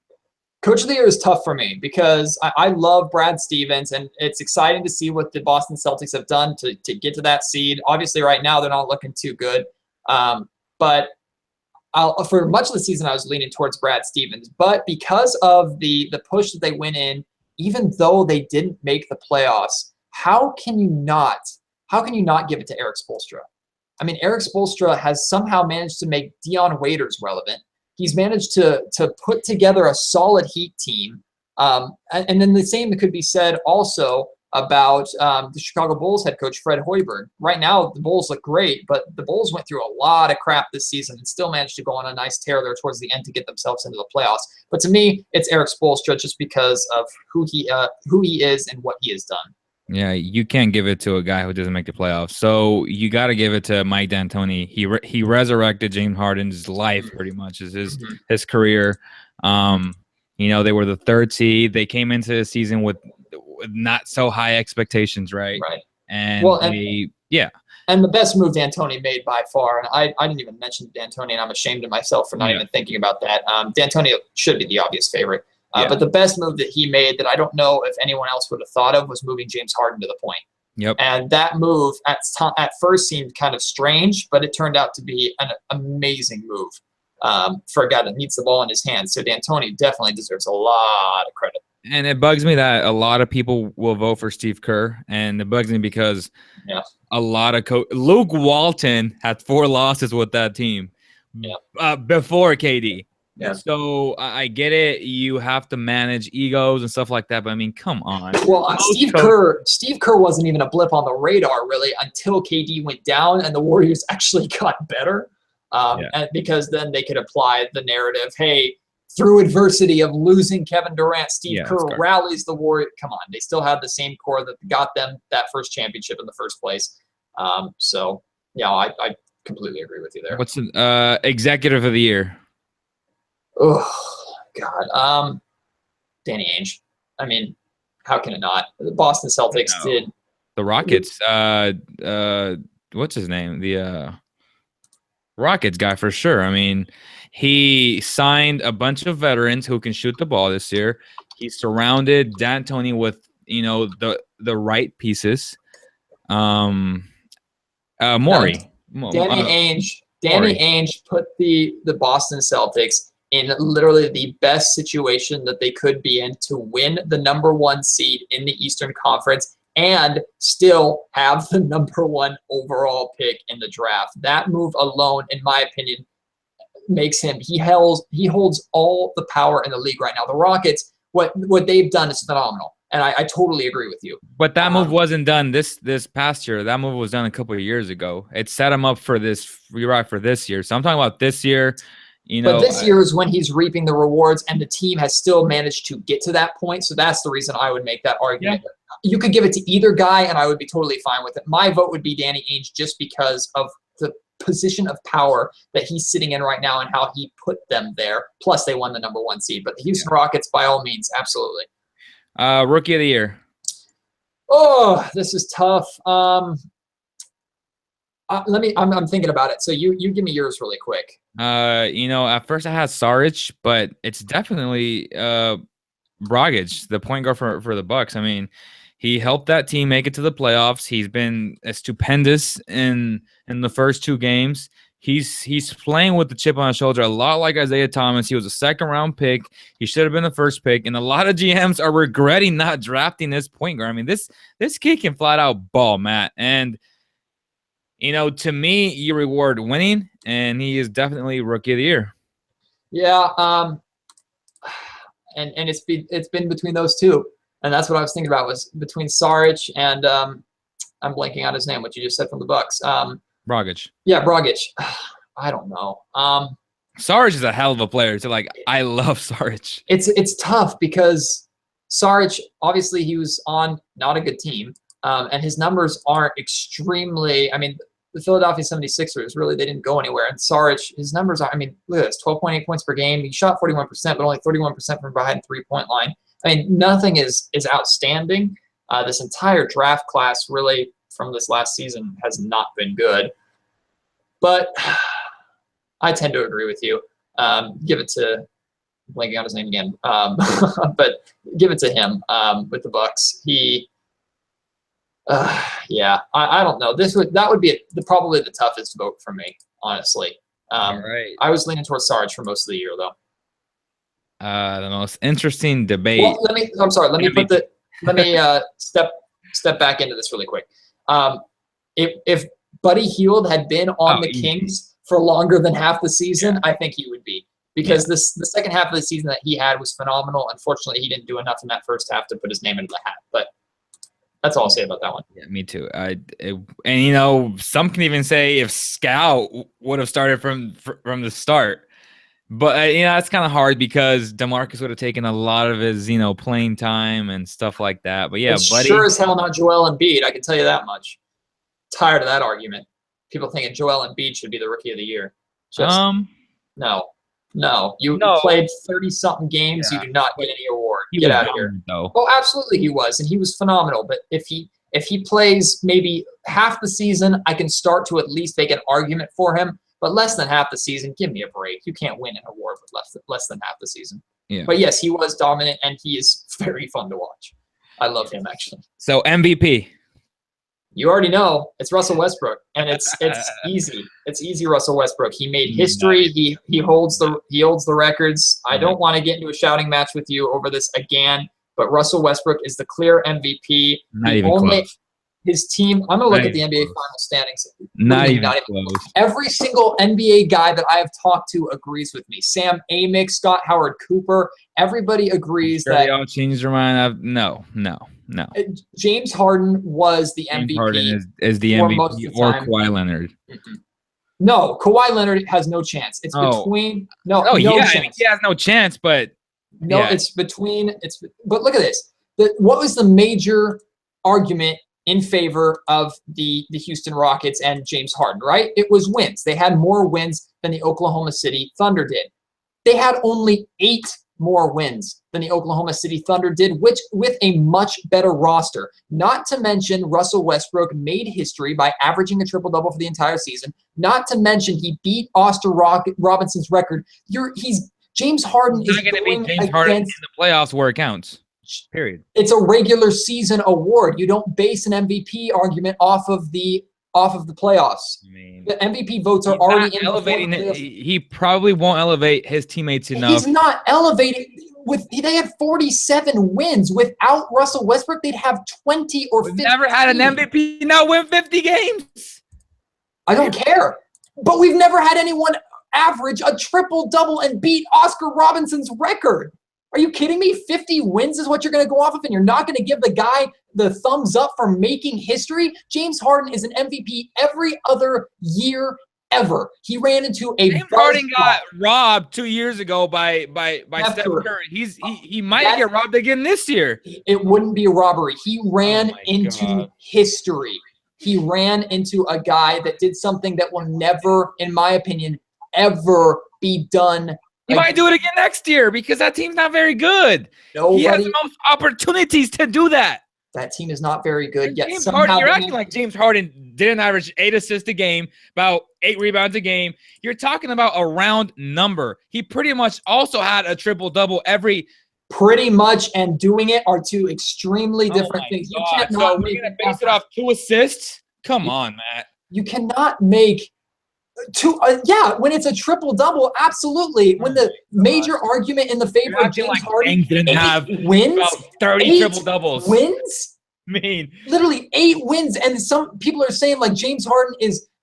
Coach of the year is tough for me because I love Brad Stevens, and it's exciting to see what the Boston Celtics have done to get to that seed. Obviously, right now, they're not looking too good. But for much of the season, I was leaning towards Brad Stevens. But because of the push that they went in, even though they didn't make the playoffs, how can you not give it to Eric Spoelstra? I mean, Eric Spoelstra has somehow managed to make Dion Waiters relevant. He's managed to put together a solid Heat team. And then the same could be said also about the Chicago Bulls head coach, Fred Hoiberg. Right now, the Bulls look great, but the Bulls went through a lot of crap this season and still managed to go on a nice tear there towards the end to get themselves into the playoffs. But to me, it's Eric Spoelstra just because of who he is and what he has done. Yeah, you can't give it to a guy who doesn't make the playoffs. So you got to give it to Mike D'Antoni. He resurrected James Harden's life pretty much, is his career. They were the 3rd seed. They came into the season with not so high expectations, right? Right. And And the best move D'Antoni made by far, and I didn't even mention D'Antoni, and I'm ashamed of myself for not even thinking about that. D'Antoni should be the obvious favorite. But the best move that he made that I don't know if anyone else would have thought of was moving James Harden to the point. Yep. And that move at first seemed kind of strange, but it turned out to be an amazing move for a guy that needs the ball in his hands. So D'Antoni definitely deserves a lot of credit. And it bugs me that a lot of people will vote for Steve Kerr, and it bugs me because a lot of Luke Walton had 4 losses with that team before KD. Yeah. So I get it. You have to manage egos and stuff like that. But I mean, come on. Well, Steve Kerr wasn't even a blip on the radar really until KD went down and the Warriors actually got better. And because then they could apply the narrative, hey, through adversity of losing Kevin Durant, Steve Kerr rallies the Warriors. Come on, they still have the same core that got them that first championship in the first place. I completely agree with you there. What's the executive of the year? Oh God, Danny Ainge. I mean, how can it not? The Boston Celtics did. The Rockets. What's his name? The Rockets guy for sure. I mean, he signed a bunch of veterans who can shoot the ball this year. He surrounded D'Antoni with the right pieces. Maury. Danny Ainge put the Boston Celtics in literally the best situation that they could be in to win the #1 seed in the Eastern Conference and still have the #1 overall pick in the draft. That move alone, in my opinion, makes him, he holds all the power in the league right now. The Rockets, what they've done is phenomenal. And I totally agree with you. But that move wasn't done this past year. That move was done a couple of years ago. It set him up for this. You're right, for this year. So I'm talking about this year. But this year is when he's reaping the rewards, and the team has still managed to get to that point. So that's the reason I would make that argument. Yeah. You could give it to either guy, and I would be totally fine with it. My vote would be Danny Ainge just because of the position of power that he's sitting in right now and how he put them there. Plus, they won the #1 seed. But the Houston Rockets, by all means, absolutely. Rookie of the year. Oh, this is tough. I'm thinking about it. So you give me yours really quick. At first I had Saric, but it's definitely Bragic, the point guard for the Bucks. I mean, he helped that team make it to the playoffs. He's been stupendous in the first 2 games. He's playing with the chip on his shoulder, a lot like Isaiah Thomas. He was a second-round pick. He should have been the first pick, and a lot of GMs are regretting not drafting this point guard. I mean, this kid can flat out ball, Matt. And to me, you reward winning, and he is definitely Rookie of the Year. Yeah, and it's been between those two, and that's what I was thinking about, was between Saric and I'm blanking on his name, what you just said from the Bucks. Bragic. Yeah, Bragic. I don't know. Saric is a hell of a player. So I love Saric. It's tough because Saric, obviously he was on not a good team, and his numbers aren't extremely. I mean, the Philadelphia 76ers, really, they didn't go anywhere. And Saric, his numbers are, I mean, look at this, 12.8 points per game. He shot 41%, but only 31% from behind the three-point line. I mean, nothing is outstanding. This entire draft class, really, from this last season has not been good. But I tend to agree with you. Give it to, I'm blanking on his name again, but give it to him with the Bucks. I don't know. That would be probably the toughest vote for me, honestly. All right. I was leaning towards Sarge for most of the year, though. The most interesting debate. Well, let me step back into this really quick. If Buddy Hield had been on the Kings for longer than half the season, I think he would be. Because the second half of the season that he had was phenomenal. Unfortunately, he didn't do enough in that first half to put his name into the hat. But that's all I'll say about that one. Yeah, me too. Some can even say if Scout would have started from the start. But, that's kind of hard because DeMarcus would have taken a lot of his, playing time and stuff like that. But, yeah, it's Buddy. Sure as hell not Joel Embiid. I can tell you that much. Tired of that argument. People thinking Joel Embiid should be the Rookie of the Year. No. You played 30-something games. Yeah. You do not get any award. Get out of here. Though. Oh, absolutely he was, and he was phenomenal. But if he plays maybe half the season, I can start to at least make an argument for him. But less than half the season, give me a break. You can't win an award with less than half the season. Yeah. But yes, he was dominant, and he is very fun to watch. I love him, actually. So MVP. You already know it's Russell Westbrook, and it's easy. It's easy, Russell Westbrook. He made history. He holds the records. I don't want to get into a shouting match with you over this again, but Russell Westbrook is the clear MVP. Not even close. His team. I'm going to look at the NBA final standings. Not even close. Every single NBA guy that I have talked to agrees with me. Sam Amick, Scott Howard Cooper. Everybody agrees that they all changed their mind. No. James Harden was the MVP. James Harden is the MVP or Kawhi Leonard. Mm-hmm. No, Kawhi Leonard has no chance. It's between no chance. I mean, he has no chance, but it's between. But look at this. What was the major argument in favor of the Houston Rockets and James Harden? Right, it was wins. They had more wins than the Oklahoma City Thunder did. They had only 8 more wins than the Oklahoma City Thunder did, which with a much better roster. Not to mention Russell Westbrook made history by averaging a triple-double for the entire season. Not to mention he beat Oscar Robinson's record. James Harden is not going to beat James Harden in the playoffs where it counts. Period. It's a regular season award. You don't base an MVP argument off of the playoffs. I mean, the MVP votes are already in elevating it. He probably won't elevate his teammates enough. He's not elevating. They had 47 wins. Without Russell Westbrook, they'd have 20 or 15. We've never had an MVP not win 50 games. I don't care. But we've never had anyone average a triple-double and beat Oscar Robinson's record. Are you kidding me? 50 wins is what you're going to go off of, and you're not going to give the guy the thumbs up for making history? James Harden is an MVP every other year ever. He ran into a James Harden got robbed 2 years ago by Steph Curry. He might get robbed again this year. It wouldn't be a robbery. He ran into history. He ran into a guy that did something that will never, in my opinion, ever be done. He might do it again next year because that team's not very good. He has the most opportunities to do that. That team is not very good yet. James Harden, you're acting like James Harden didn't average 8 assists a game, about 8 rebounds a game. You're talking about a round number. He pretty much also had a triple-double every. Pretty much and doing it are two extremely different things. You can't so we're going to base it off 2 assists? Come on, Matt. You cannot make two. When it's a triple-double, absolutely. When the major argument in the favor of James Harden didn't have wins, about 30 triple-doubles. Wins? I mean, literally 8 wins, and some people are saying like James Harden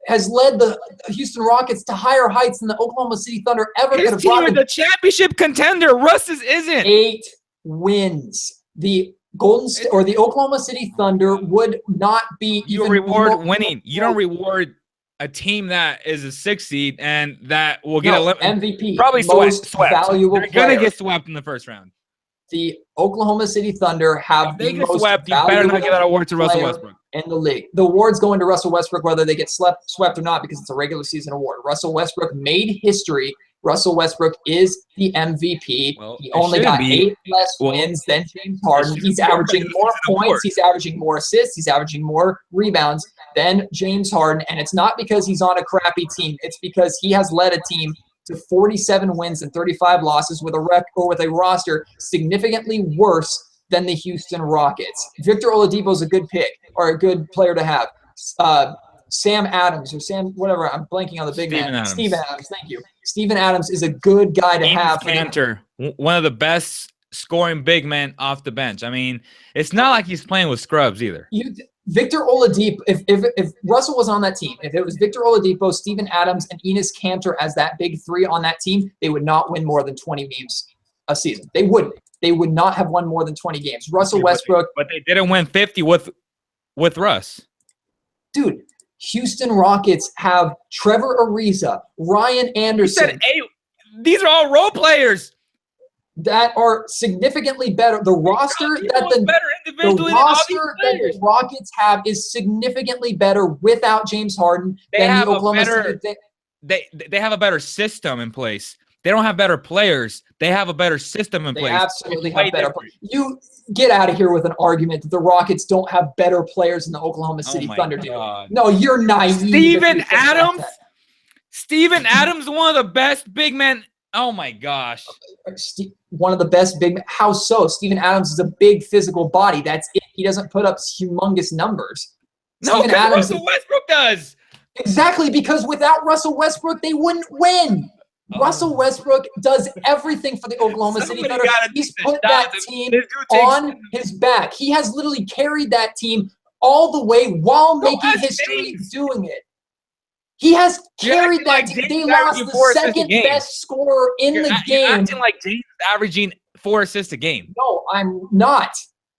has led the Houston Rockets to higher heights than the Oklahoma City Thunder ever could have. His team is the championship contender. Russ's isn't. 8 wins. The the Oklahoma City Thunder would not be. You reward winning. You don't reward a team that is a 6 seed and that will get MVP. Probably most swept. Valuable They're going to get swept in the first round. The Oklahoma City Thunder have the most swept. You better not give that award to Russell Westbrook. In the league. The award's going to Russell Westbrook whether they get swept or not because it's a regular season award. Russell Westbrook made history. Russell Westbrook is the MVP. Well, he only got 8 less wins than James Harden. He's averaging more points. He's averaging more assists. He's averaging more rebounds than James Harden. And it's not because he's on a crappy team. It's because he has led a team to 47 wins and 35 losses with a roster significantly worse than the Houston Rockets. Victor Oladipo is a good pick or a good player to have. Sam Adams or Sam, whatever. I'm blanking on the big man. Steven Adams. Thank you. Steven Adams is a good guy to have. Cantor, one of the best scoring big men off the bench. I mean, it's not like he's playing with scrubs either. Victor Oladipo, if Russell was on that team, if it was Victor Oladipo, Steven Adams, and Enes Kanter as that big 3 on that team, they would not win more than 20 games a season. They wouldn't. They would not have won more than 20 games. Russell Westbrook. But they didn't win 50 with Russ. Dude, Houston Rockets have Trevor Ariza, Ryan Anderson. You said 8. These are all role players that are significantly better. The roster that the Rockets have is significantly better without James Harden than the Oklahoma City. They have a better system in place. They don't have better players. They have a better system in place. They absolutely have better players. You get out of here with an argument that the Rockets don't have better players than the Oklahoma City Thunder do. No, you're naive. Steven Adams, one of the best big men. Oh, my gosh. One of the best big men. How so? Steven Adams is a big physical body. That's it. He doesn't put up humongous numbers. No, Russell Westbrook does. Exactly, because without Russell Westbrook, they wouldn't win. Russell Westbrook does everything for the Oklahoma City Thunder. He's put that team on his back. He has literally carried that team all the way while making history doing it. He has carried that team. They lost the second best scorer in the game. You're acting like James is averaging 4 assists a game. No, I'm not.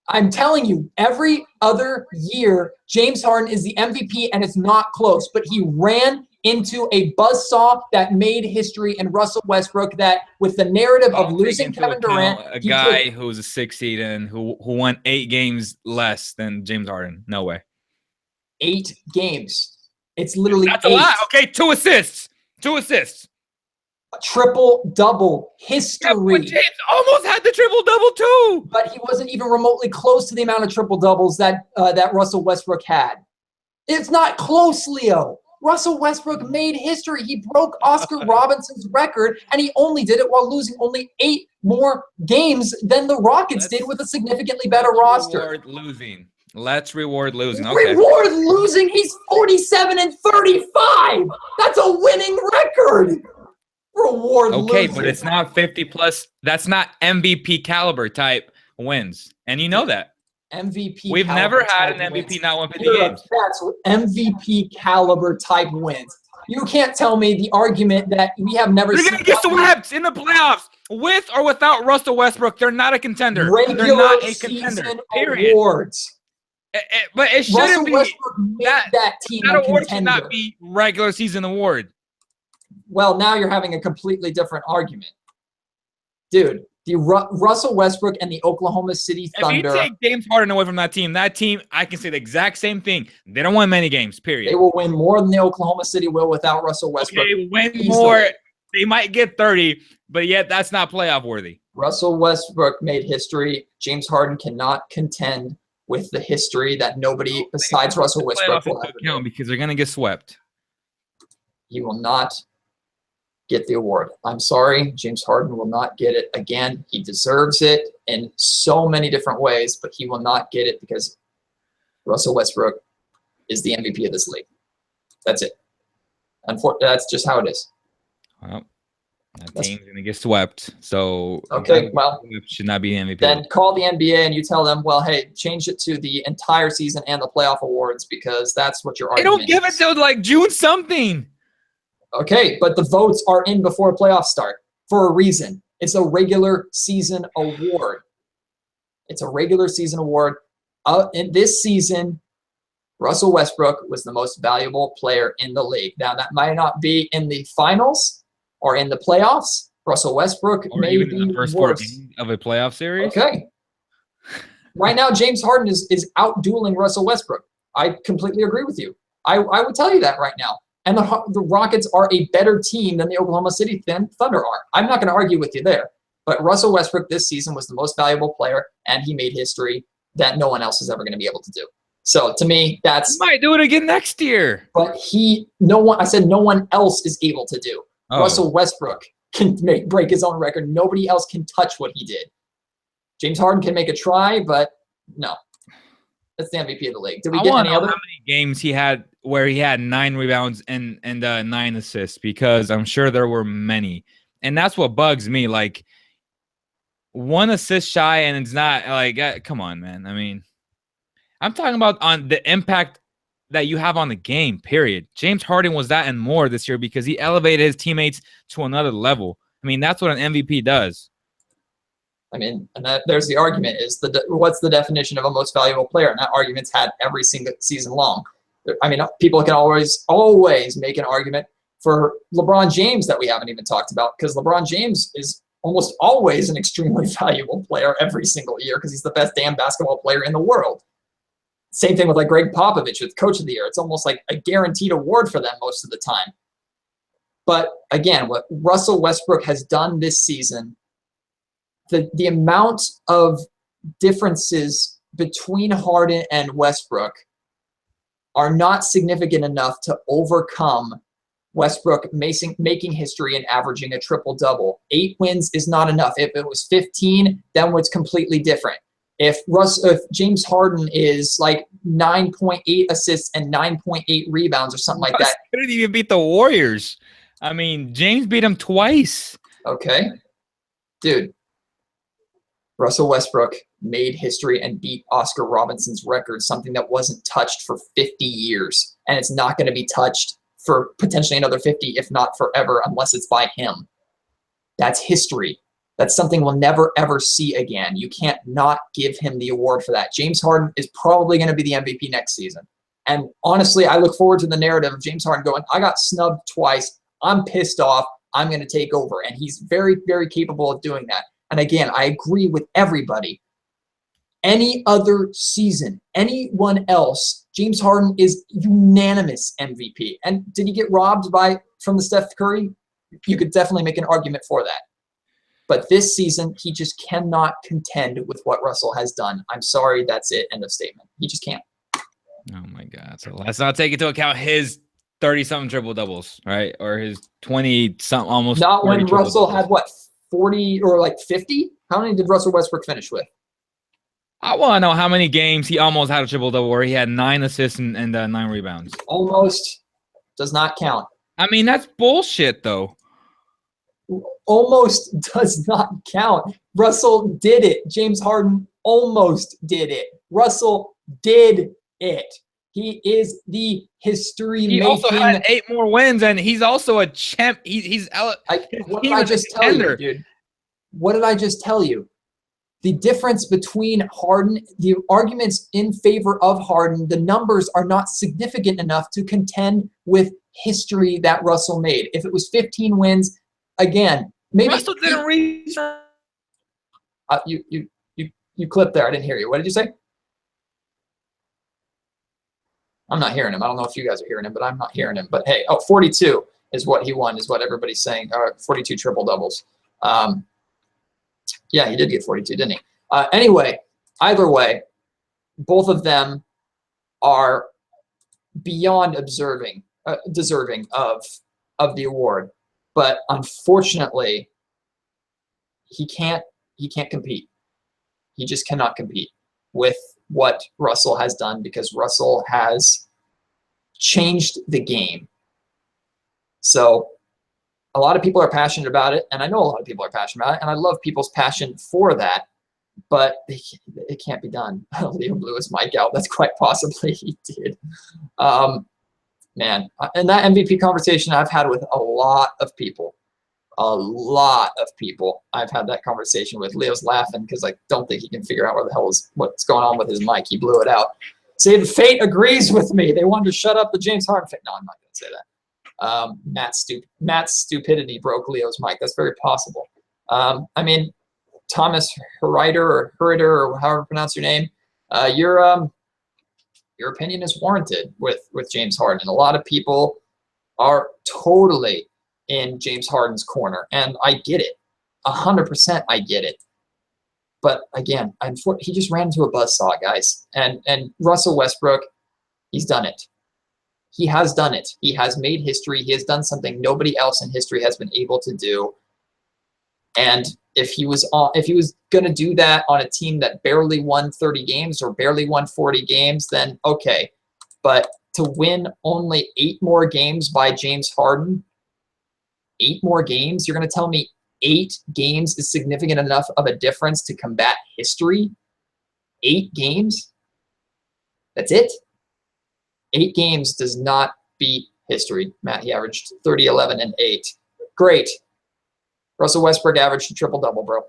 I'm telling you, every other year, James Harden is the MVP, and it's not close. But he ran into a buzzsaw that made history in Russell Westbrook that with the narrative of losing Kevin Durant. A guy who was a 6 seed and who won 8 games less than James Harden. No way. 8 games. It's literally That's 8. A lot. Okay, 2 assists. 2 assists. A triple-double history. Yeah, but James almost had the triple-double too. But he wasn't even remotely close to the amount of triple-doubles that Russell Westbrook had. It's not close, Leo. Russell Westbrook made history. He broke Oscar Robinson's record, and he only did it while losing only 8 more games than the Rockets did with a significantly better roster. Let's reward losing. Okay. Reward losing? He's 47-35. That's a winning record. Reward losing. Okay, but it's not 50 plus. That's not MVP caliber type wins, and you know that. MVP. We've never had an MVP not win 50 games. That's MVP caliber type wins. You can't tell me the argument that we have never seen. They're going to get swept in the playoffs with or without Russell Westbrook. They're not a contender. Regular They're not a contender. Period. Awards. But it shouldn't be that team. That award should not be regular season award. Well, now you're having a completely different argument, dude. The Russell Westbrook and the Oklahoma City Thunder. If you take James Harden away from that team, I can say the exact same thing. They don't win many games, period. They will win more than the Oklahoma City will without Russell Westbrook. Okay, win more. They might get 30, but yet that's not playoff worthy. Russell Westbrook made history. James Harden cannot contend with the history that nobody besides Russell Westbrook will ever do. Because they're going to get swept. He will not get the award. I'm sorry, James Harden will not get it again. He deserves it in so many different ways, but he will not get it because Russell Westbrook is the MVP of this league. That's it. Unfortunately, that's just how it is. Well, that team's going to get swept. So, okay, well, should not be MVP. Then call the NBA and you tell them, well, hey, change it to the entire season and the playoff awards because that's what your argument is. They don't give it till like June something. Okay, but the votes are in before playoffs start for a reason. It's a regular season award. It's a regular season award. In this season, Russell Westbrook was the most valuable player in the league. Now, that might not be in the finals or in the playoffs. Russell Westbrook may be in the first 4 games of a playoff series. Okay. Right now, James Harden is out-dueling Russell Westbrook. I completely agree with you. I would tell you that right now. And the Rockets are a better team than the Oklahoma City Thunder are. I'm not going to argue with you there. But Russell Westbrook this season was the most valuable player, and he made history that no one else is ever going to be able to do. So to me, that's... He might do it again next year. But I said no one else is able to do. Oh. Russell Westbrook can break his own record. Nobody else can touch what he did. James Harden can make a try, but no. That's the MVP of the league. Did we get any other? How many games he had where he had 9 rebounds and 9 assists? Because I'm sure there were many, and that's what bugs me. Like 1 assist shy, and it's not like, come on, man. I mean, I'm talking about on the impact that you have on the game. Period. James Harden was that and more this year because he elevated his teammates to another level. I mean, that's what an MVP does. I mean, and there's the argument is what's the definition of a most valuable player? And that argument's had every single season long. I mean, people can always make an argument for LeBron James that we haven't even talked about because LeBron James is almost always an extremely valuable player every single year because he's the best damn basketball player in the world. Same thing with like Greg Popovich with Coach of the Year. It's almost like a guaranteed award for them most of the time. But again, what Russell Westbrook has done this season, the amount of differences between Harden and Westbrook are not significant enough to overcome Westbrook making history and averaging a triple-double. 8 wins is not enough. If it was 15, then it's completely different. If James Harden is like 9.8 assists and 9.8 rebounds or something like that. He didn't even beat the Warriors. I mean, James beat him twice. Okay. Dude. Russell Westbrook made history and beat Oscar Robinson's record, something that wasn't touched for 50 years. And it's not going to be touched for potentially another 50, if not forever, unless it's by him. That's history. That's something we'll never, ever see again. You can't not give him the award for that. James Harden is probably going to be the MVP next season. And honestly, I look forward to the narrative of James Harden going, I got snubbed twice. I'm pissed off. I'm going to take over. And he's very, very capable of doing that. And again, I agree with everybody. Any other season, anyone else, James Harden is unanimous MVP. And did he get robbed from the Steph Curry? You could definitely make an argument for that. But this season, he just cannot contend with what Russell has done. I'm sorry, that's it. End of statement. He just can't. Oh, my God. So let's not take into account his 30-something triple doubles, right? Or his 20-something, almost. Not when Russell doubles. had what, 40 or like 50? How many did Russell Westbrook finish with? I want to know how many games he almost had a triple double where he had 9 assists and 9 rebounds. Almost does not count. I mean, that's bullshit, though. Almost does not count. Russell did it. James Harden almost did it. Russell did it. He is the history-making. He also had 8 more wins, and he's also a champ. What did I just tell you, dude? What did I just tell you? The difference between Harden, the arguments in favor of Harden, the numbers are not significant enough to contend with history that Russell made. If it was 15 wins, again, maybe Russell didn't reach. You clipped there. I didn't hear you. What did you say? I'm not hearing him. I don't know if you guys are hearing him, but I'm not hearing him. But hey, 42 is what he won, is what everybody's saying. 42 triple doubles. Yeah, he did get 42, didn't he? Anyway, either way, both of them are beyond deserving of the award. But unfortunately, he can't compete. He just cannot compete with what Russell has done, because Russell has changed the game. So a lot of people are passionate about it, and I know a lot of people are passionate about it, and I love people's passion for that, but it can't be done. Leo blew his mic out. That's quite possibly he did. Man, and that MVP conversation I've had with a lot of people. I've had that conversation with. Leo's laughing because I don't think he can figure out what's going on with his mic. He blew it out. Save Fate agrees with me. They wanted to shut up the James Harden thing. No, I'm not going to say that. Matt's stupidity broke Leo's mic. That's very possible. I mean, Thomas Herrider or however you pronounce your name, your opinion is warranted with James Harden. And a lot of people are totally in James Harden's corner, and I get it. 100% I get it. But again, he just ran into a buzzsaw, guys. And Russell Westbrook, he's done it. He has done it. He has made history. He has done something nobody else in history has been able to do. And if he was going to do that on a team that barely won 30 games or barely won 40 games, then okay. But to win only 8 more games by James Harden, 8 more games, you're going to tell me 8 games is significant enough of a difference to combat history? 8 games? That's it? 8 games does not beat history. Matt, he averaged 30, 11, and 8. Great. Russell Westbrook averaged a triple-double, bro.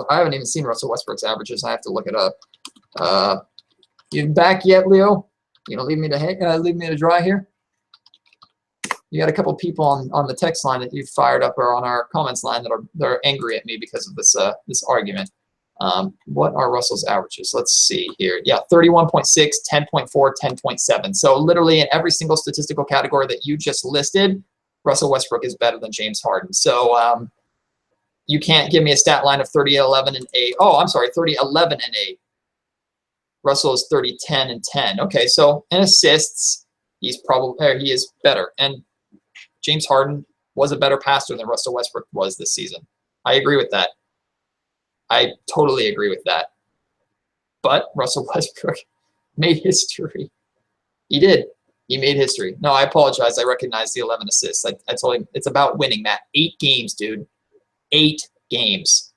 I haven't even seen Russell Westbrook's averages. I have to look it up. You back yet, Leo? You gonna leave me to dry here? You got a couple people on the text line that you fired up, or on our comments line that are angry at me because of this argument. What are Russell's averages? Let's see here. Yeah, 31.6, 10.4, 10.7. So literally in every single statistical category that you just listed, Russell Westbrook is better than James Harden. So you can't give me a stat line of 30, 11, and 8. Oh, I'm sorry, 30, 11, and 8. Russell is 30, 10, and 10. Okay, so in assists, he is better. And James Harden was a better passer than Russell Westbrook was this season. I agree with that. I totally agree with that. But Russell Westbrook made history. He did. He made history. No, I apologize. I recognize the 11 assists. I told him it's about winning, Matt. 8 games, dude. 8 games.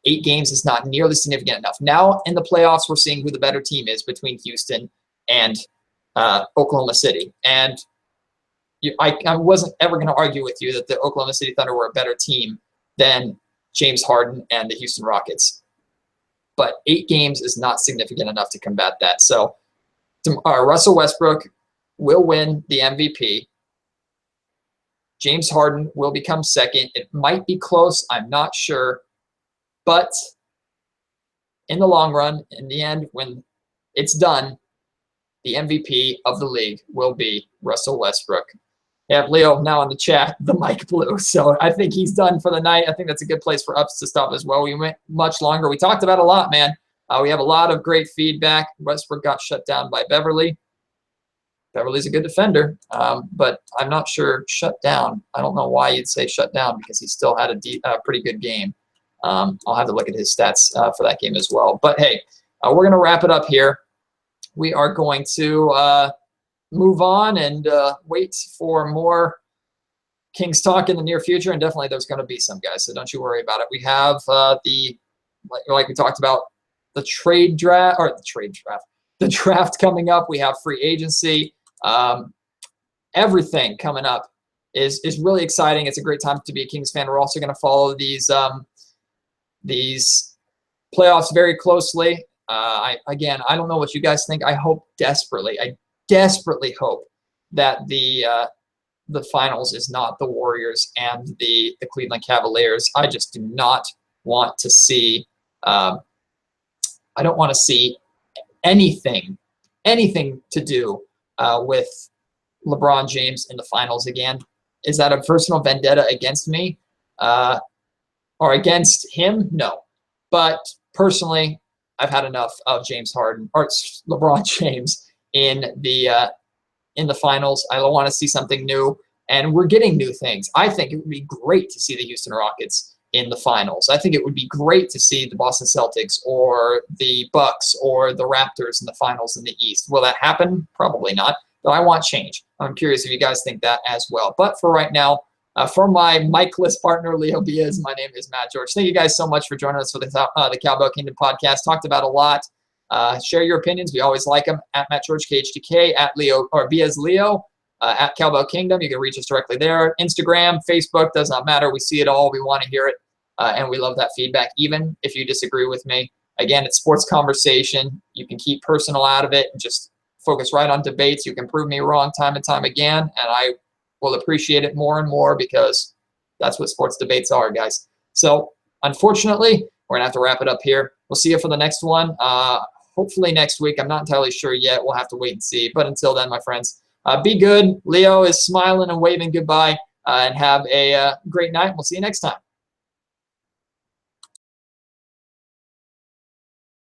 8 games is not nearly significant enough. Now in the playoffs, we're seeing who the better team is between Houston and Oklahoma City. And I wasn't ever going to argue with you that the Oklahoma City Thunder were a better team than James Harden and the Houston Rockets. But 8 games is not significant enough to combat that. So Russell Westbrook will win the MVP. James Harden will become second. It might be close. I'm not sure. But in the long run, in the end, when it's done, the MVP of the league will be Russell Westbrook. We have Leo now in the chat, the mic blew. So I think he's done for the night. I think that's a good place for us to stop as well. We went much longer. We talked about a lot, man. We have a lot of great feedback. Westbrook got shut down by Beverly. Beverly's a good defender, but I'm not sure shut down. I don't know why you'd say shut down because he still had a pretty good game. I'll have to look at his stats for that game as well. But, hey, we're going to wrap it up here. We are going to move on and wait for more Kings talk in the near future, and definitely there's going to be some, guys, so don't you worry about it. We have like we talked about, the draft coming up. We have free agency. Everything coming up is really exciting. It's a great time to be a Kings fan. We're also going to follow these playoffs very closely. I don't know what you guys think. I desperately hope that the finals is not the Warriors and the Cleveland Cavaliers. I just do not want to see I don't want to see anything to do with LeBron James in the finals again. Is that a personal vendetta against me or against him? No. But personally, I've had enough of James Harden or LeBron James in the finals. I want to see something new, and we're getting new things. I think it would be great to see the Houston Rockets in the finals. I think it would be great to see the Boston Celtics or the Bucks or the Raptors in the finals in the East. Will that happen? Probably not, but I want change. I'm curious if you guys think that as well. But for right now, for my mic-less partner, Leo Beas, my name is Matt George. Thank you guys so much for joining us for the Cowbell Kingdom podcast. Talked about a lot. Share your opinions. We always like them. At Matt George KHTK, at Leo or Beas Leo, at Cowbell Kingdom. You can reach us directly there. Instagram, Facebook, does not matter. We see it all. We want to hear it, and we love that feedback. Even if you disagree with me, again, it's sports conversation. You can keep personal out of it and just focus right on debates. You can prove me wrong time and time again, and I will appreciate it more and more because that's what sports debates are, guys. So, unfortunately, we're going to have to wrap it up here. We'll see you for the next one. Hopefully next week. I'm not entirely sure yet. We'll have to wait and see. But until then, my friends, be good. Leo is smiling and waving goodbye, and have a great night. We'll see you next time.